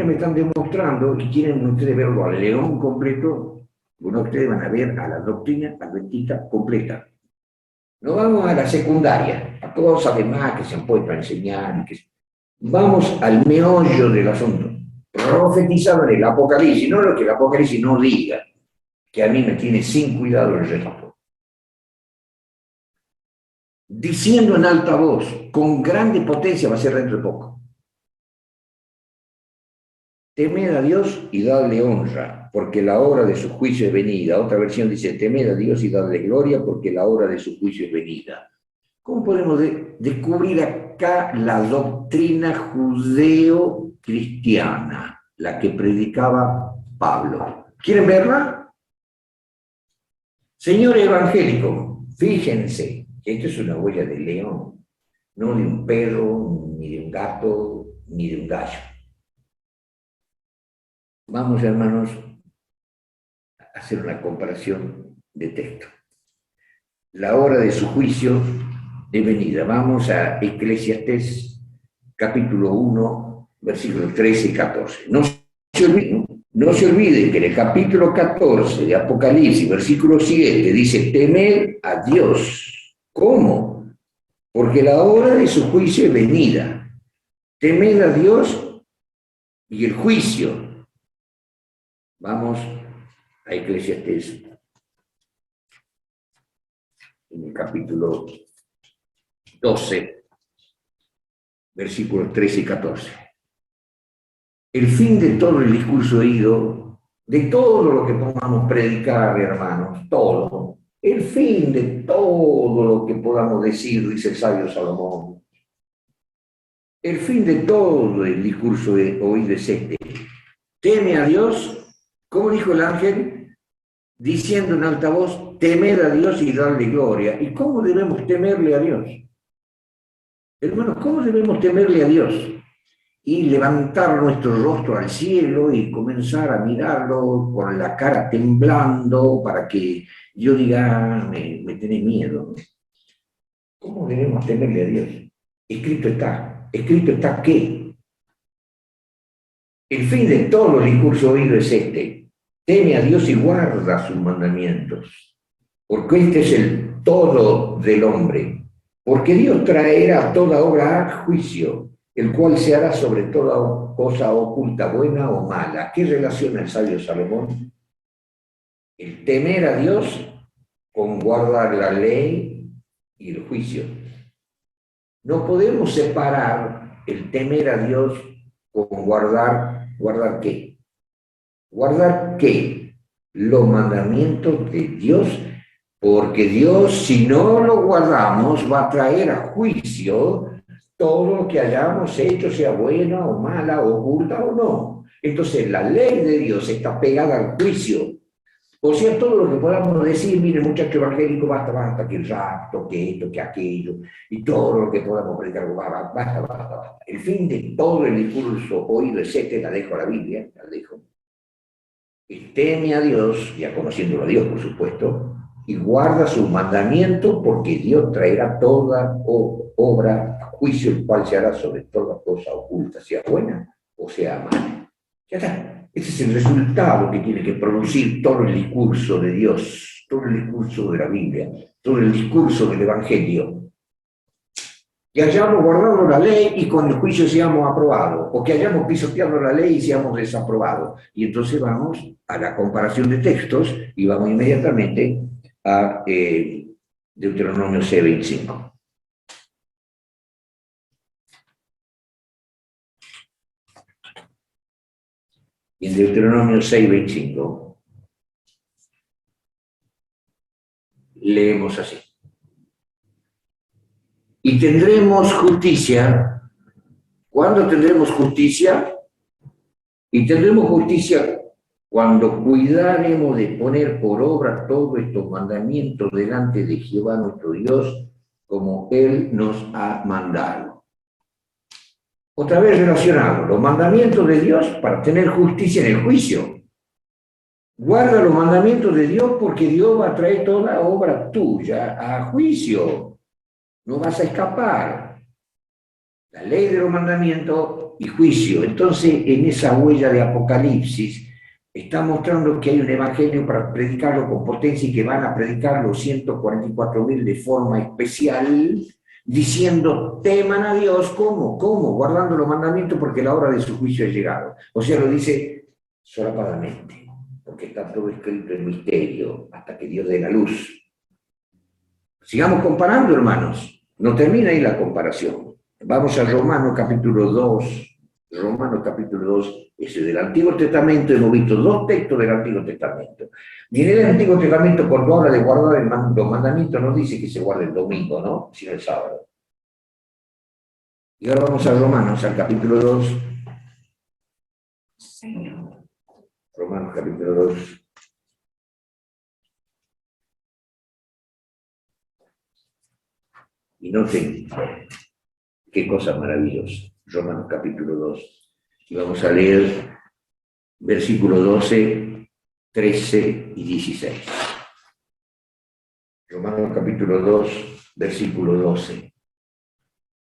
me están demostrando, y quieren ustedes verlo al león completo, bueno, ustedes van a ver a la doctrina adventista completa. No vamos a la secundaria, a cosas demás que se han puesto a enseñar. Vamos al meollo del asunto. profetizado en el Apocalipsis, no lo que el Apocalipsis no diga, que a mí me tiene sin cuidado el resto. Diciendo en alta voz, con grande potencia, va a ser dentro de poco: temed a Dios y dadle honra, porque la hora de su juicio es venida. Otra versión dice: temed a Dios y dadle gloria, porque la hora de su juicio es venida. ¿Cómo podemos descubrir acá la doctrina judeo-cristiana, la que predicaba Pablo? ¿Quieren verla? Señor evangélico, fíjense que esto es una huella de león, no de un perro, ni de un gato, ni de un gallo. Vamos, hermanos, a hacer una comparación de texto. La hora de su juicio es venida. Vamos a Eclesiastés capítulo 1, versículos 13 y 14. No se olvide que en el capítulo 14 de Apocalipsis, versículo 7, dice: temed a Dios. ¿Cómo? Porque la hora de su juicio es venida. Temed a Dios y el juicio. Vamos a Eclesiastés, en el capítulo 12, versículos 13 y 14. El fin de todo el discurso oído, de todo lo que podamos predicar, hermanos, todo, el fin de todo lo que podamos decir, dice el sabio Salomón, el fin de todo el discurso oído es este: teme a Dios, como dijo el ángel, diciendo en alta voz: temed a Dios y darle gloria. ¿Y cómo debemos temerle a Dios? Hermanos, ¿cómo debemos temerle a Dios? Y levantar nuestro rostro al cielo y comenzar a mirarlo con la cara temblando para que yo diga: me tenés miedo. ¿Cómo debemos temerle a Dios? Escrito está ¿qué? El fin de todo el discurso oído es este: teme a Dios y guarda sus mandamientos, porque este es el todo del hombre, porque Dios traerá toda obra a juicio, el cual se hará sobre toda cosa oculta, buena o mala. ¿Qué relaciona el sabio Salomón? El temer a Dios con guardar la ley y el juicio. No podemos separar el temer a Dios con ¿guardar qué? ¿Guardar qué? Los mandamientos de Dios, porque Dios, si no lo guardamos, va a traer a juicio todo lo que hayamos hecho, sea buena o mala, oculta o no. Entonces la ley de Dios está pegada al juicio. O sea, todo lo que podamos decir: mire, muchacho evangélico, basta, que el rapto, que esto, que aquello, y todo lo que podamos predicar, basta. El fin de todo el discurso oído, la dejo a la Biblia, la dejo. Teme a Dios, ya conociéndolo a Dios, por supuesto, y guarda sus mandamientos, porque Dios traerá toda obra a juicio, el cual se hará sobre toda cosa oculta, sea buena o sea mala. Ya está. Ese es el resultado que tiene que producir todo el discurso de Dios, todo el discurso de la Biblia, todo el discurso del Evangelio. Que hayamos guardado la ley y con el juicio seamos aprobados, o que hayamos pisoteado la ley y seamos desaprobados. Y entonces vamos a la comparación de textos y vamos inmediatamente a Deuteronomio 6:25. Y en Deuteronomio 6:25 leemos así: y tendremos justicia. ¿Cuándo tendremos justicia? Y tendremos justicia cuando cuidaremos de poner por obra todos estos mandamientos delante de Jehová nuestro Dios, como Él nos ha mandado. Otra vez relacionado, los mandamientos de Dios para tener justicia en el juicio. Guarda los mandamientos de Dios, porque Dios va a traer toda obra tuya a juicio. No vas a escapar. La ley de los mandamientos y juicio. Entonces, en esa huella de Apocalipsis, está mostrando que hay un evangelio para predicarlo con potencia y que van a predicar los 144.000 de forma especial, diciendo, teman a Dios, ¿cómo? ¿Cómo? Guardando los mandamientos porque la hora de su juicio ha llegado. O sea, lo dice solapadamente, porque está todo escrito en misterio hasta que Dios dé la luz. Sigamos comparando, hermanos. No termina ahí la comparación. Vamos a Romanos capítulo 2. Romanos capítulo 2, ese del Antiguo Testamento. Hemos visto dos textos del Antiguo Testamento. Y en el Antiguo Testamento, cuando habla de guardar los mandamientos, no dice que se guarde el domingo, ¿no? Sino el sábado. Y ahora vamos a Romanos, al capítulo 2. Romanos capítulo 2. Y noten qué cosa maravillosa. Romanos capítulo 2. Y vamos a leer versículos 12, 13 y 16. Romanos capítulo 2, versículo 12.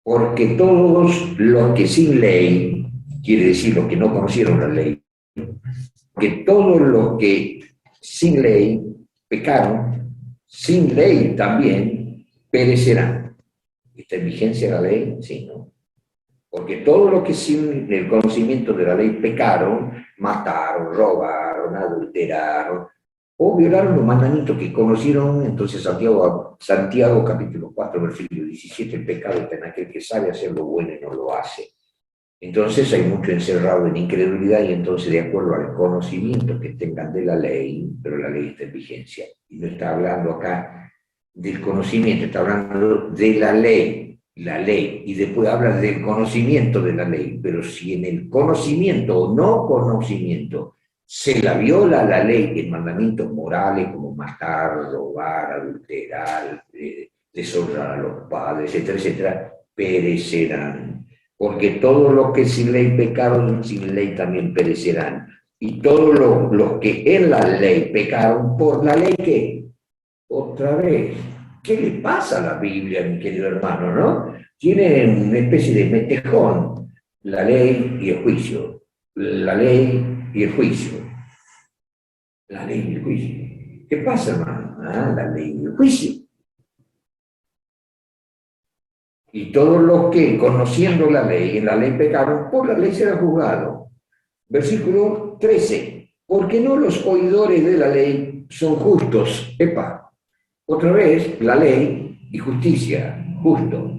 Porque todos los que sin ley, quiere decir los que no conocieron la ley, que todos los que sin ley pecaron, sin ley también perecerán. ¿Está en vigencia la ley? Sí, ¿no? Porque todos los que sin el conocimiento de la ley pecaron, mataron, robaron, adulteraron, o violaron los mandamientos que conocieron. Entonces Santiago capítulo 4, versículo 17, el pecado está en aquel que sabe hacer lo bueno y no lo hace. Entonces hay mucho encerrado en incredulidad, y entonces de acuerdo al conocimiento que tengan de la ley, pero la ley está en vigencia. Y no está hablando acá del conocimiento, está hablando de la ley, y después habla del conocimiento de la ley, pero si en el conocimiento o no conocimiento se la viola la ley en mandamientos morales como matar, robar, adulterar, deshonrar a los padres, etcétera, etcétera, perecerán. Porque todos los que sin ley pecaron, sin ley también perecerán. Y todos los que en la ley pecaron, por la ley, ¿qué? Otra vez. ¿Qué le pasa a la Biblia, mi querido hermano, no? Tiene una especie de metejón, la ley y el juicio. La ley y el juicio. La ley y el juicio. ¿Qué pasa, hermano? La ley y el juicio. Y todos los que, conociendo la ley, en la ley pecaron, por la ley serán juzgados. Versículo 13. Porque no los oidores de la ley son justos. Epa. Otra vez, la ley y justicia. Justo.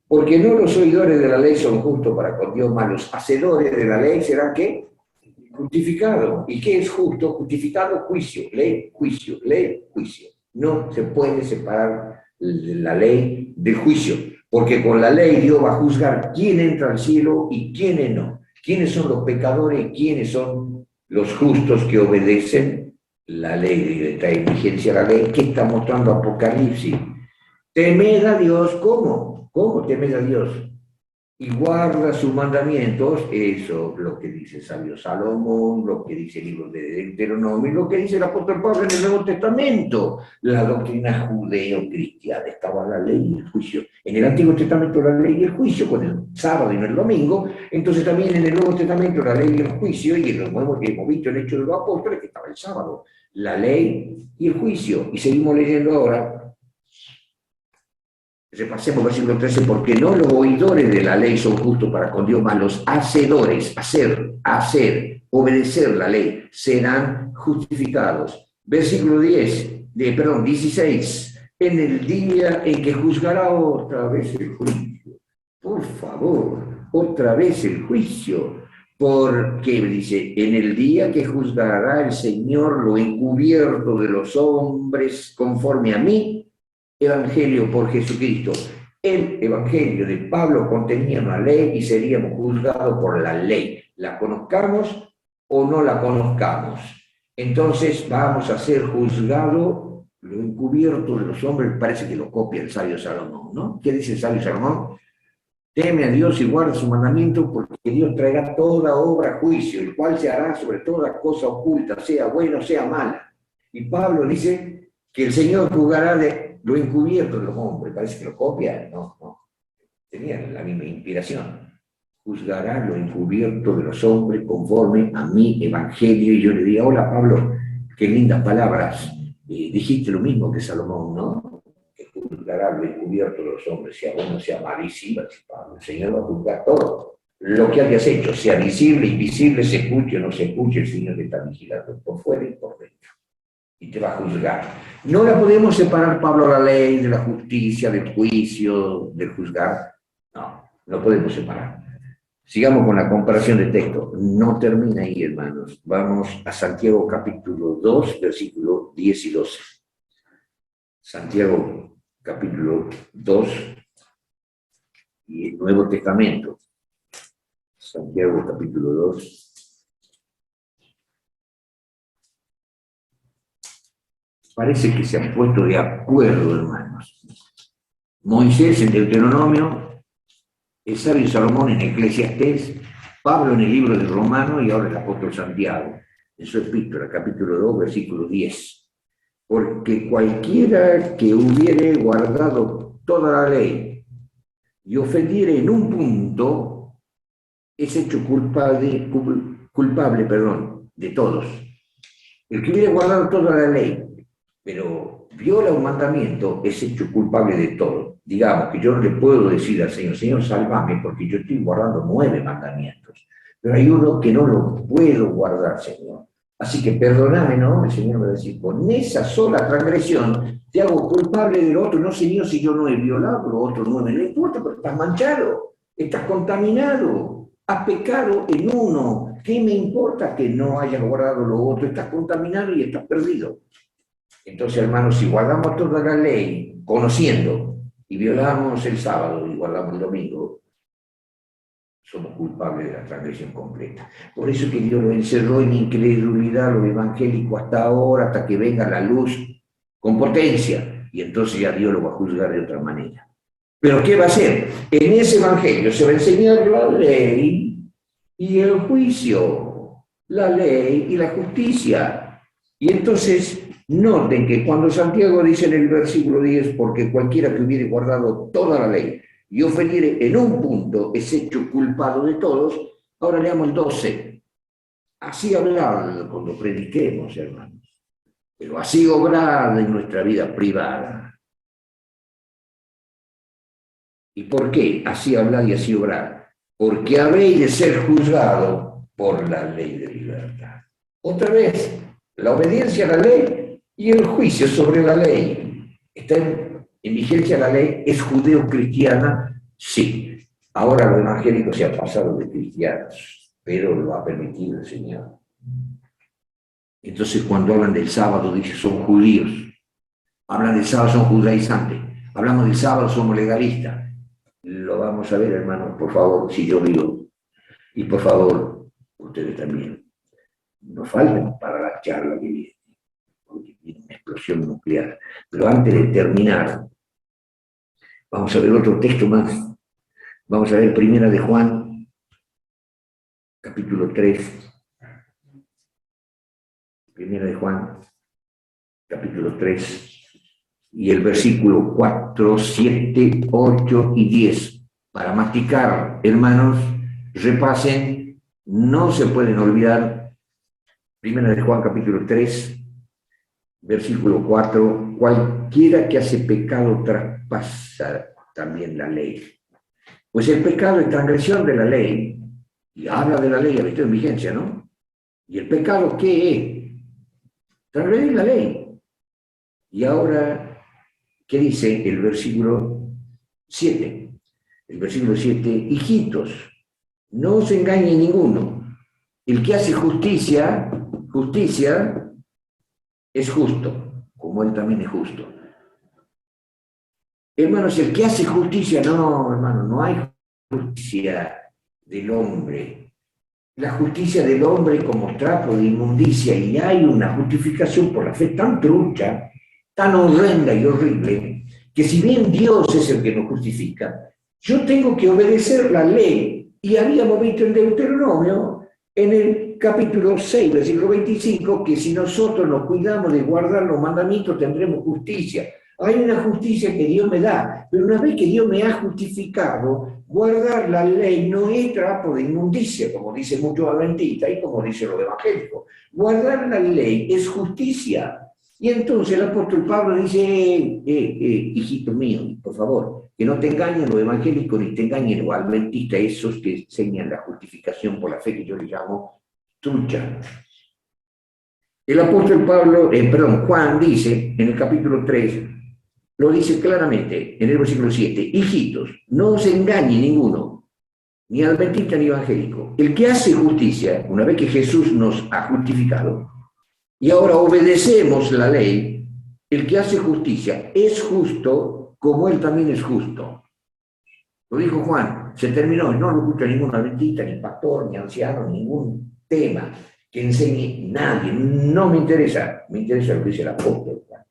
Porque no los oidores de la ley son justos para con Dios, mas los hacedores de la ley serán, ¿qué? Justificados. ¿Y qué es justo? Justificado, juicio. Ley, juicio. Ley, juicio. No se puede separar la ley del juicio. Porque con la ley Dios va a juzgar quién entra al cielo y quiénes no. Quiénes son los pecadores y quiénes son los justos que obedecen la ley. Está en vigencia la ley. ¿Qué está mostrando Apocalipsis? Temed a Dios. ¿Cómo? ¿Cómo temed a Dios? Y guarda sus mandamientos. Eso es lo que dice el sabio Salomón, lo que dice el libro de Deuteronomio, lo que dice el apóstol Pablo en el Nuevo Testamento. La doctrina judeo-cristiana. Estaba la ley y el juicio. En el Antiguo Testamento la ley y el juicio, con el sábado y no el domingo. Entonces también en el Nuevo Testamento la ley y el juicio, y en lo nuevo que hemos visto en el Hecho de los Apóstoles, que estaba el sábado. La ley y el juicio. Y seguimos leyendo ahora. Repasemos versículo 13, porque no los oidores de la ley son justos para con Dios, mas los hacedores, hacer, obedecer la ley, serán justificados. Versículo 16, en el día en que juzgará otra vez el juicio. Por favor, otra vez el juicio. Porque dice, en el día que juzgará el Señor lo encubierto de los hombres conforme a mí, Evangelio por Jesucristo. El Evangelio de Pablo contenía una ley y seríamos juzgados por la ley. La conozcamos o no la conozcamos. Entonces vamos a ser juzgados lo encubierto de los hombres. Parece que lo copia el sabio Salomón, ¿no? ¿Qué dice el sabio Salomón? Teme a Dios y guarda su mandamiento, porque Dios traerá toda obra a juicio, el cual se hará sobre toda cosa oculta, sea buena o sea mala. Y Pablo dice que el Señor juzgará de lo encubierto de los hombres. Parece que lo copia, no. Tenía la misma inspiración. Juzgará lo encubierto de los hombres conforme a mi evangelio. Y yo le diría, hola Pablo, qué lindas palabras. Dijiste lo mismo que Salomón, ¿no? Que juzgará lo encubierto de los hombres, sea bueno, sea mal, y sí, el Señor va a juzgar todo. Lo que hayas hecho, sea visible, invisible, se escuche o no se escuche, el Señor te está vigilando por fuera y por dentro. Y te va a juzgar. No la podemos separar, Pablo, la ley de la justicia, del juicio, del juzgar. No, no podemos separar. Sigamos con la comparación de texto. No termina ahí, hermanos. Vamos a Santiago capítulo 2, versículos 10 y 12. Santiago capítulo 2 y el Nuevo Testamento. Santiago capítulo 2. Parece que se han puesto de acuerdo, hermanos. Moisés en Deuteronomio, el sabio Salomón en Eclesiastés, Pablo en el libro de Romano y ahora el apóstol Santiago en su epístola, capítulo 2, versículo 10. Porque cualquiera que hubiere guardado toda la ley y ofendiere en un punto, es hecho culpable, de todos. El que hubiere guardado toda la ley, pero viola un mandamiento, es hecho culpable de todo. Digamos que yo no le puedo decir al Señor, Señor, sálvame, porque yo estoy guardando 9 mandamientos, pero hay uno que no lo puedo guardar, Señor. Así que perdóname, ¿no? El Señor me va a decir, con esa sola transgresión te hago culpable del otro. No, Señor, si yo no he violado los otros 9, no importa, pero estás manchado, estás contaminado, has pecado en uno. ¿Qué me importa que no hayas guardado lo otro? Estás contaminado y estás perdido. Entonces, hermanos, si guardamos toda la ley, conociendo, y violamos el sábado y guardamos el domingo, somos culpables de la transgresión completa. Por eso que Dios lo encerró en incredulidad, lo evangélico, hasta ahora, hasta que venga la luz con potencia, y entonces ya Dios lo va a juzgar de otra manera. ¿Pero qué va a hacer? En ese evangelio se va a enseñar la ley y el juicio, la ley y la justicia. Y entonces, noten que cuando Santiago dice en el versículo 10, porque cualquiera que hubiere guardado toda la ley y ofendiere en un punto es hecho culpado de todos, ahora leamos el 12. Así hablad cuando prediquemos, hermanos, pero así obrad en nuestra vida privada. ¿Y por qué? Así hablad y así obrad. Porque habéis de ser juzgado por la ley de libertad. Otra vez, la obediencia a la ley y el juicio sobre la ley. ¿Está en vigencia la ley? ¿Es judeo-cristiana? Sí. Ahora los evangélicos se han pasado de cristianos, pero lo ha permitido el Señor. Entonces, cuando hablan del sábado, dicen son judíos. Hablan del sábado, son judaizantes. Hablamos del sábado, somos legalistas. Lo vamos a ver, hermanos, por favor, si yo digo. Y por favor, ustedes también. Nos faltan para la charla que viene, porque viene una explosión nuclear. Pero antes de terminar, vamos a ver otro texto más. Vamos a ver Primera de Juan, capítulo 3. Primera de Juan, capítulo 3. Y el versículo 4, 7, 8 y 10. Para masticar, hermanos, repasen, no se pueden olvidar. Primera de Juan, capítulo 3, versículo 4. Cualquiera que hace pecado traspasa también la ley. Pues el pecado es transgresión de la ley, y habla de la ley, ha visto en vigencia, ¿no? ¿Y el pecado qué es? Transgredir la ley. Y ahora, ¿qué dice el versículo 7? El versículo 7, hijitos, no os engañe ninguno. El que hace justicia es justo, como él también es justo. Hermanos, el que hace justicia, no, hermano, no hay justicia del hombre. La justicia del hombre como trapo de inmundicia, y hay una justificación por la fe tan trucha, tan horrenda y horrible, que si bien Dios es el que nos justifica, yo tengo que obedecer la ley. Y habíamos visto en Deuteronomio, en el capítulo 6, versículo 25, que si nosotros nos cuidamos de guardar los mandamientos tendremos justicia. Hay una justicia que Dios me da, pero una vez que Dios me ha justificado, guardar la ley no es trapo de inmundicia, como dice mucho adventista y como dice los evangélicos. Guardar la ley es justicia. Y entonces el apóstol Pablo dice, hijito mío, por favor, que no te engañen los evangélicos ni te engañen los adventistas, esos que enseñan la justificación por la fe, que yo le llamo trucha. El apóstol Juan dice en el capítulo 3, lo dice claramente en el versículo 7, hijitos, no os engañe ninguno, ni adventista ni evangélico. El que hace justicia, una vez que Jesús nos ha justificado, y ahora obedecemos la ley, el que hace justicia es justo como él también es justo. Lo dijo Juan, se terminó, no lo escucha ningún adventista, ni pastor, ni anciano, ningún tema que enseñe nadie, no me interesa lo que dice el apóstol Juan.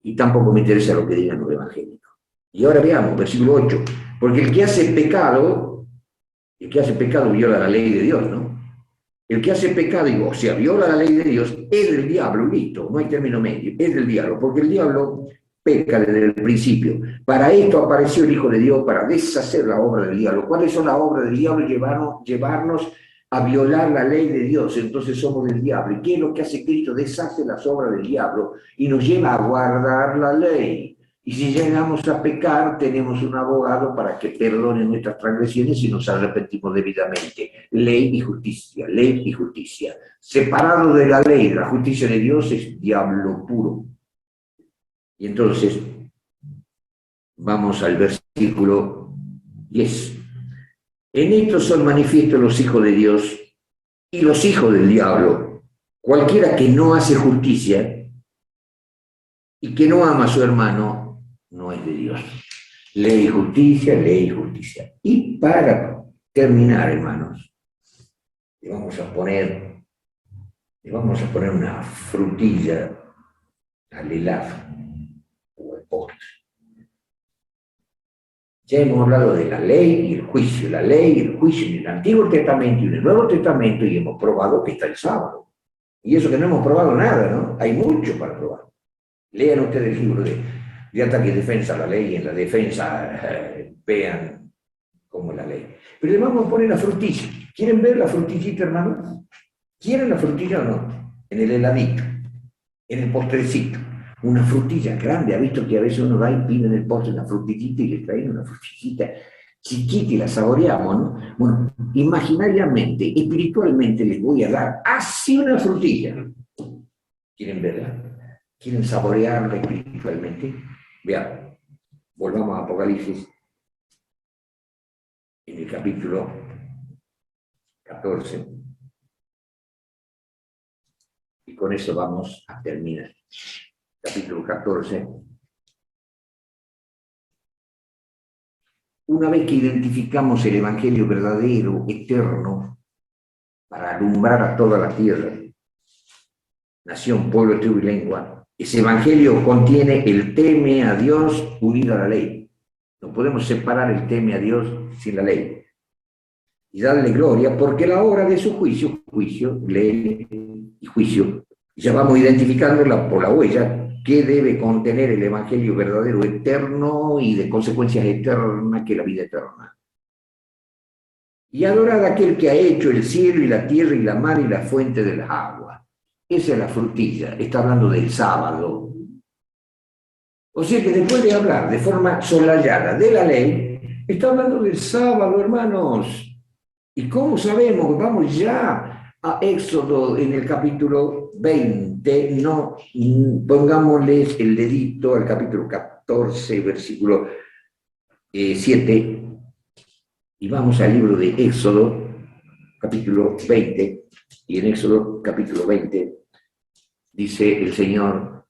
Y tampoco me interesa lo que digan los evangélicos. Y ahora veamos, versículo 8, porque el que hace pecado viola la ley de Dios, ¿no? El que hace pecado, o sea, viola la ley de Dios, es del diablo, listo, no hay término medio, es del diablo, porque el diablo peca desde el principio. Para esto apareció el Hijo de Dios, para deshacer la obra del diablo. ¿Cuáles son las obras del diablo? Llevarnos a violar la ley de Dios, entonces somos del diablo. ¿Y qué es lo que hace Cristo? Deshace las obras del diablo y nos lleva a guardar la ley. Y si llegamos a pecar, tenemos un abogado para que perdone nuestras transgresiones y nos arrepentimos debidamente. Ley y justicia, ley y justicia. Separado de la ley, la justicia de Dios es diablo puro. Y entonces, vamos al versículo 10. En esto son manifiestos los hijos de Dios y los hijos del diablo. Cualquiera que no hace justicia y que no ama a su hermano, no es de Dios. Ley y justicia, ley y justicia. Y para terminar, hermanos, le vamos a poner una frutilla al helado o al postre. Ya hemos hablado de la ley y el juicio, la ley y el juicio en el Antiguo Testamento y en el Nuevo Testamento, y hemos probado que está el sábado. Y eso que no hemos probado nada, ¿no? Hay mucho para probar. Lean ustedes el libro de ataque y defensa a la ley, y en la defensa vean cómo es la ley. Pero le vamos a poner la frutilla. ¿Quieren ver la frutillita, hermanos? ¿Quieren la frutilla o no? En el heladito, en el postrecito. Una frutilla grande. ¿Ha visto que a veces uno va y pide en el postre una frutillita y le traen una frutillita chiquita y la saboreamos, ¿no? Bueno, imaginariamente, espiritualmente les voy a dar así una frutilla. ¿Quieren verla? ¿Quieren saborearla espiritualmente? Vean, volvamos a Apocalipsis, en el capítulo 14. Y con eso vamos a terminar. Capítulo 14. Una vez que identificamos el Evangelio verdadero, eterno, para alumbrar a toda la tierra, nación, pueblo, tribu y lengua, ese Evangelio contiene el teme a Dios unido a la ley. No podemos separar el teme a Dios sin la ley. Y darle gloria, porque la obra de su juicio, ley y juicio, ya vamos identificándola por la huella, que debe contener el Evangelio verdadero, eterno y de consecuencias eternas, que es la vida eterna. Y adorar a aquel que ha hecho el cielo y la tierra y la mar y la fuente de las aguas. Esa es la frutilla, está hablando del sábado. O sea que después de hablar de forma solayada de la ley, está hablando del sábado, hermanos. ¿Y cómo sabemos? Vamos ya a Éxodo en el capítulo 20, no pongámosles el dedito al capítulo 14, versículo 7, y vamos al libro de Éxodo, capítulo 20, y en Éxodo, capítulo 20, dice el Señor,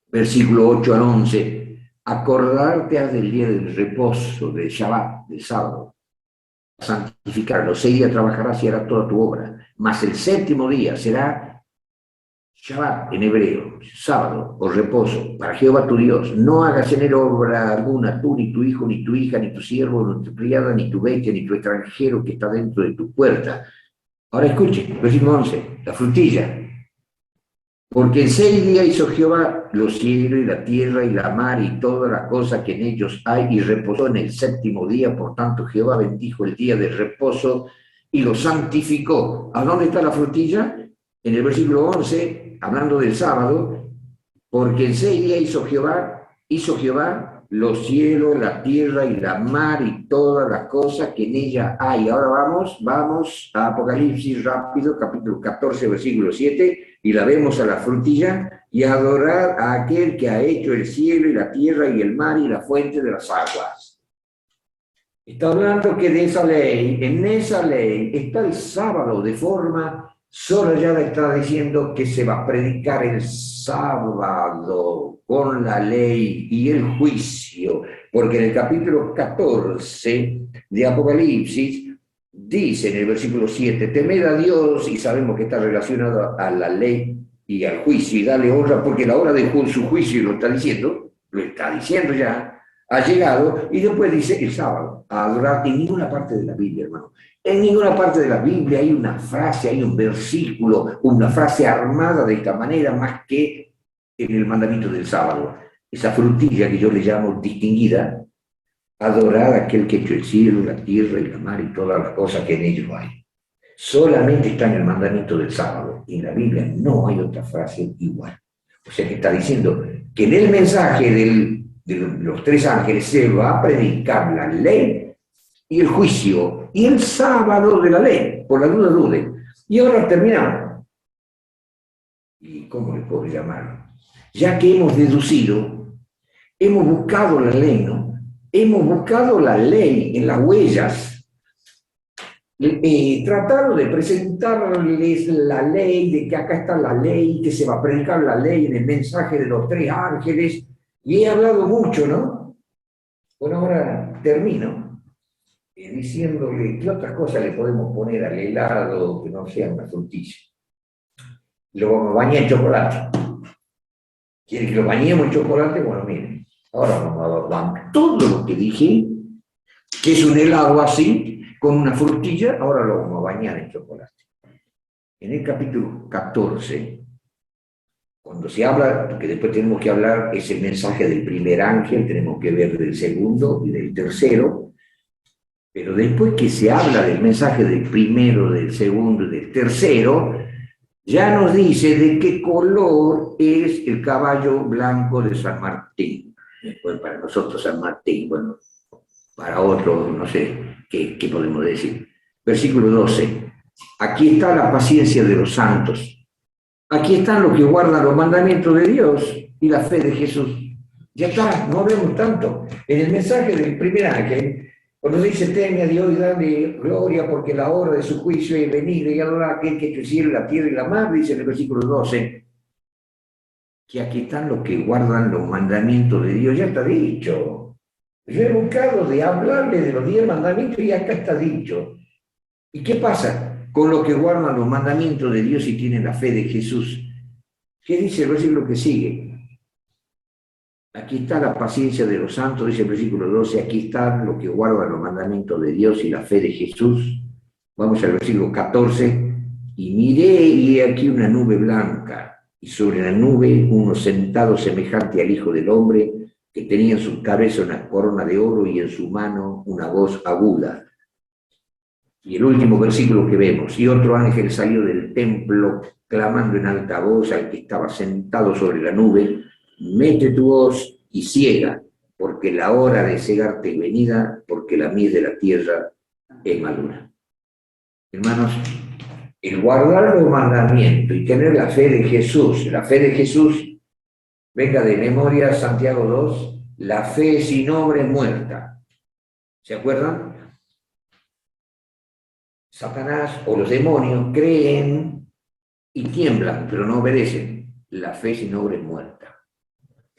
versículo 8 al 11, acordarte has del día del reposo, del Shabbat, del sábado, santificarlo, 6 días trabajarás y harás toda tu obra, mas el séptimo día será Shabbat en hebreo, sábado o reposo, para Jehová tu Dios. No hagas en él obra alguna, tú, ni tu hijo, ni tu hija, ni tu siervo, ni tu criada, ni tu bestia, ni tu extranjero que está dentro de tu puerta. Ahora escuchen, versículo 11, la frutilla. Porque en 6 días hizo Jehová los cielos y la tierra y la mar y todas las cosas que en ellos hay, y reposó en el séptimo día. Por tanto, Jehová bendijo el día de reposo y lo santificó. ¿A dónde está la frutilla? En el versículo 11, hablando del sábado, porque en 6 días hizo Jehová los cielos, la tierra y la mar y todas las cosas que en ella hay. Ahora vamos a Apocalipsis rápido, capítulo 14, versículo 7, y la vemos a la frutilla, y adorar a aquel que ha hecho el cielo y la tierra y el mar y la fuente de las aguas. Está hablando que de esa ley, en esa ley está el sábado de forma sobrellada, está diciendo que se va a predicar el sábado con la ley y el juicio, porque en el capítulo 14 de Apocalipsis dice en el versículo 7, temed a Dios, y sabemos que está relacionado a la ley y al juicio, y dale honra, porque la hora de su juicio lo está diciendo ya, ha llegado, y después dice el sábado, a adorar. En ninguna parte de la Biblia, hermano, en ninguna parte de la Biblia hay una frase, hay un versículo, una frase armada de esta manera, más que en el mandamiento del sábado. Esa frutilla que yo le llamo distinguida, adorar a aquel que ha hecho el cielo, la tierra y la mar y todas las cosas que en ellos hay. Solamente está en el mandamiento del sábado. En la Biblia no hay otra frase igual. O sea que está diciendo que en el mensaje de los 3 ángeles se va a predicar la ley y el juicio y el sábado de la ley, por la duda duden. Y ahora terminamos. ¿Y cómo le puedo llamar? Ya que hemos deducido, hemos buscado la ley, ¿no? Hemos buscado la ley en las huellas, tratado de presentarles la ley, de que acá está la ley, que se va a predicar la ley en el mensaje de los 3 ángeles, y he hablado mucho, ¿no? Bueno, ahora termino diciéndole qué otras cosas le podemos poner al helado que no sea una frutilla. Lo vamos a bañar en chocolate. ¿Quiere que lo bañemos en chocolate? Bueno, miren, ahora vamos a todo lo que dije, que es un helado así, con una frutilla, ahora lo vamos a bañar en chocolate. En el capítulo 14, cuando se habla, porque después tenemos que hablar, es el mensaje del primer ángel, tenemos que ver del segundo y del tercero, pero después que se habla del mensaje del primero, del segundo y del tercero, ya nos dice de qué color es el caballo blanco de San Martín. Bueno, para nosotros San Martín, bueno, para otros no sé qué podemos decir. Versículo 12. Aquí está la paciencia de los santos. Aquí están los que guardan los mandamientos de Dios y la fe de Jesús. Ya está, no hablemos tanto. En el mensaje del primer ángel, cuando dice, teme a Dios y dale gloria, porque la hora de su juicio es venir y adorar a aquel que ha hecho el cielo, la tierra y la mar, dice en el versículo 12, que aquí están los que guardan los mandamientos de Dios. Ya está dicho. Yo he buscado de hablarle de los 10 mandamientos y acá está dicho. ¿Y qué pasa con los que guardan los mandamientos de Dios y tienen la fe de Jesús? ¿Qué dice el versículo que sigue? Aquí está la paciencia de los santos, dice el versículo 12, aquí están los que guardan los mandamientos de Dios y la fe de Jesús. Vamos al versículo 14, y miré y he aquí una nube blanca, y sobre la nube uno sentado semejante al Hijo del Hombre, que tenía en su cabeza una corona de oro y en su mano una voz aguda. Y el último versículo que vemos, y otro ángel salió del templo clamando en alta voz al que estaba sentado sobre la nube, mete tu voz y ciega, porque la hora de cegarte es venida, porque la mies de la tierra es madura. Hermanos, el guardar los mandamientos y tener la fe de Jesús, venga de memoria Santiago 2, la fe sin obra es muerta. ¿Se acuerdan? Satanás o los demonios creen y tiemblan, pero no obedecen. La fe sin obra es muerta.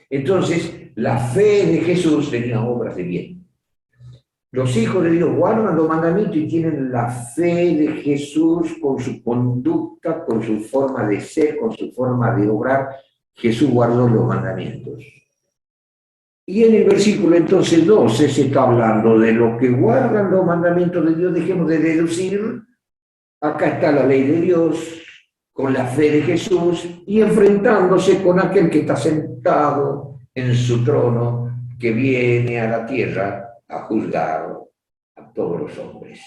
Entonces, la fe de Jesús tenía obras de bien. Los hijos de Dios guardan los mandamientos y tienen la fe de Jesús con su conducta, con su forma de ser, con su forma de obrar. Jesús guardó los mandamientos. Y en el versículo entonces 12 se está hablando de los que guardan los mandamientos de Dios. Dejemos de deducir. Acá está la ley de Dios, con la fe de Jesús y enfrentándose con aquel que está sentado en su trono, que viene a la tierra a juzgar a todos los hombres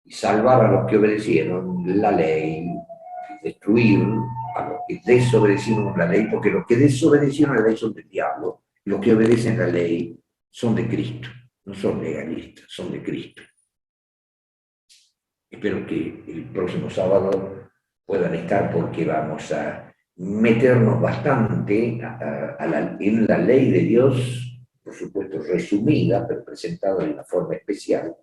y salvar a los que obedecieron la ley, destruir a los que desobedecieron la ley, porque los que desobedecieron la ley son del diablo, los que obedecen la ley son de Cristo, no son legalistas, son de Cristo. Espero que el próximo sábado puedan estar porque vamos a meternos bastante en la ley de Dios, por supuesto resumida, pero presentada de una forma especial.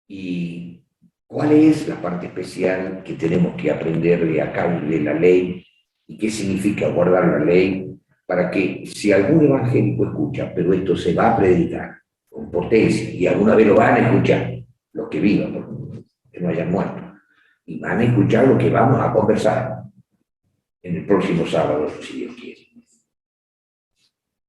¿Y cuál es la parte especial que tenemos que aprender de acá de la ley y qué significa guardar la ley? Para que si algún evangélico escucha, pero esto se va a predicar con potencia y alguna vez lo van a escuchar, los que vivan, que no hayan muerto, y van a escuchar lo que vamos a conversar en el próximo sábado, si Dios quiere.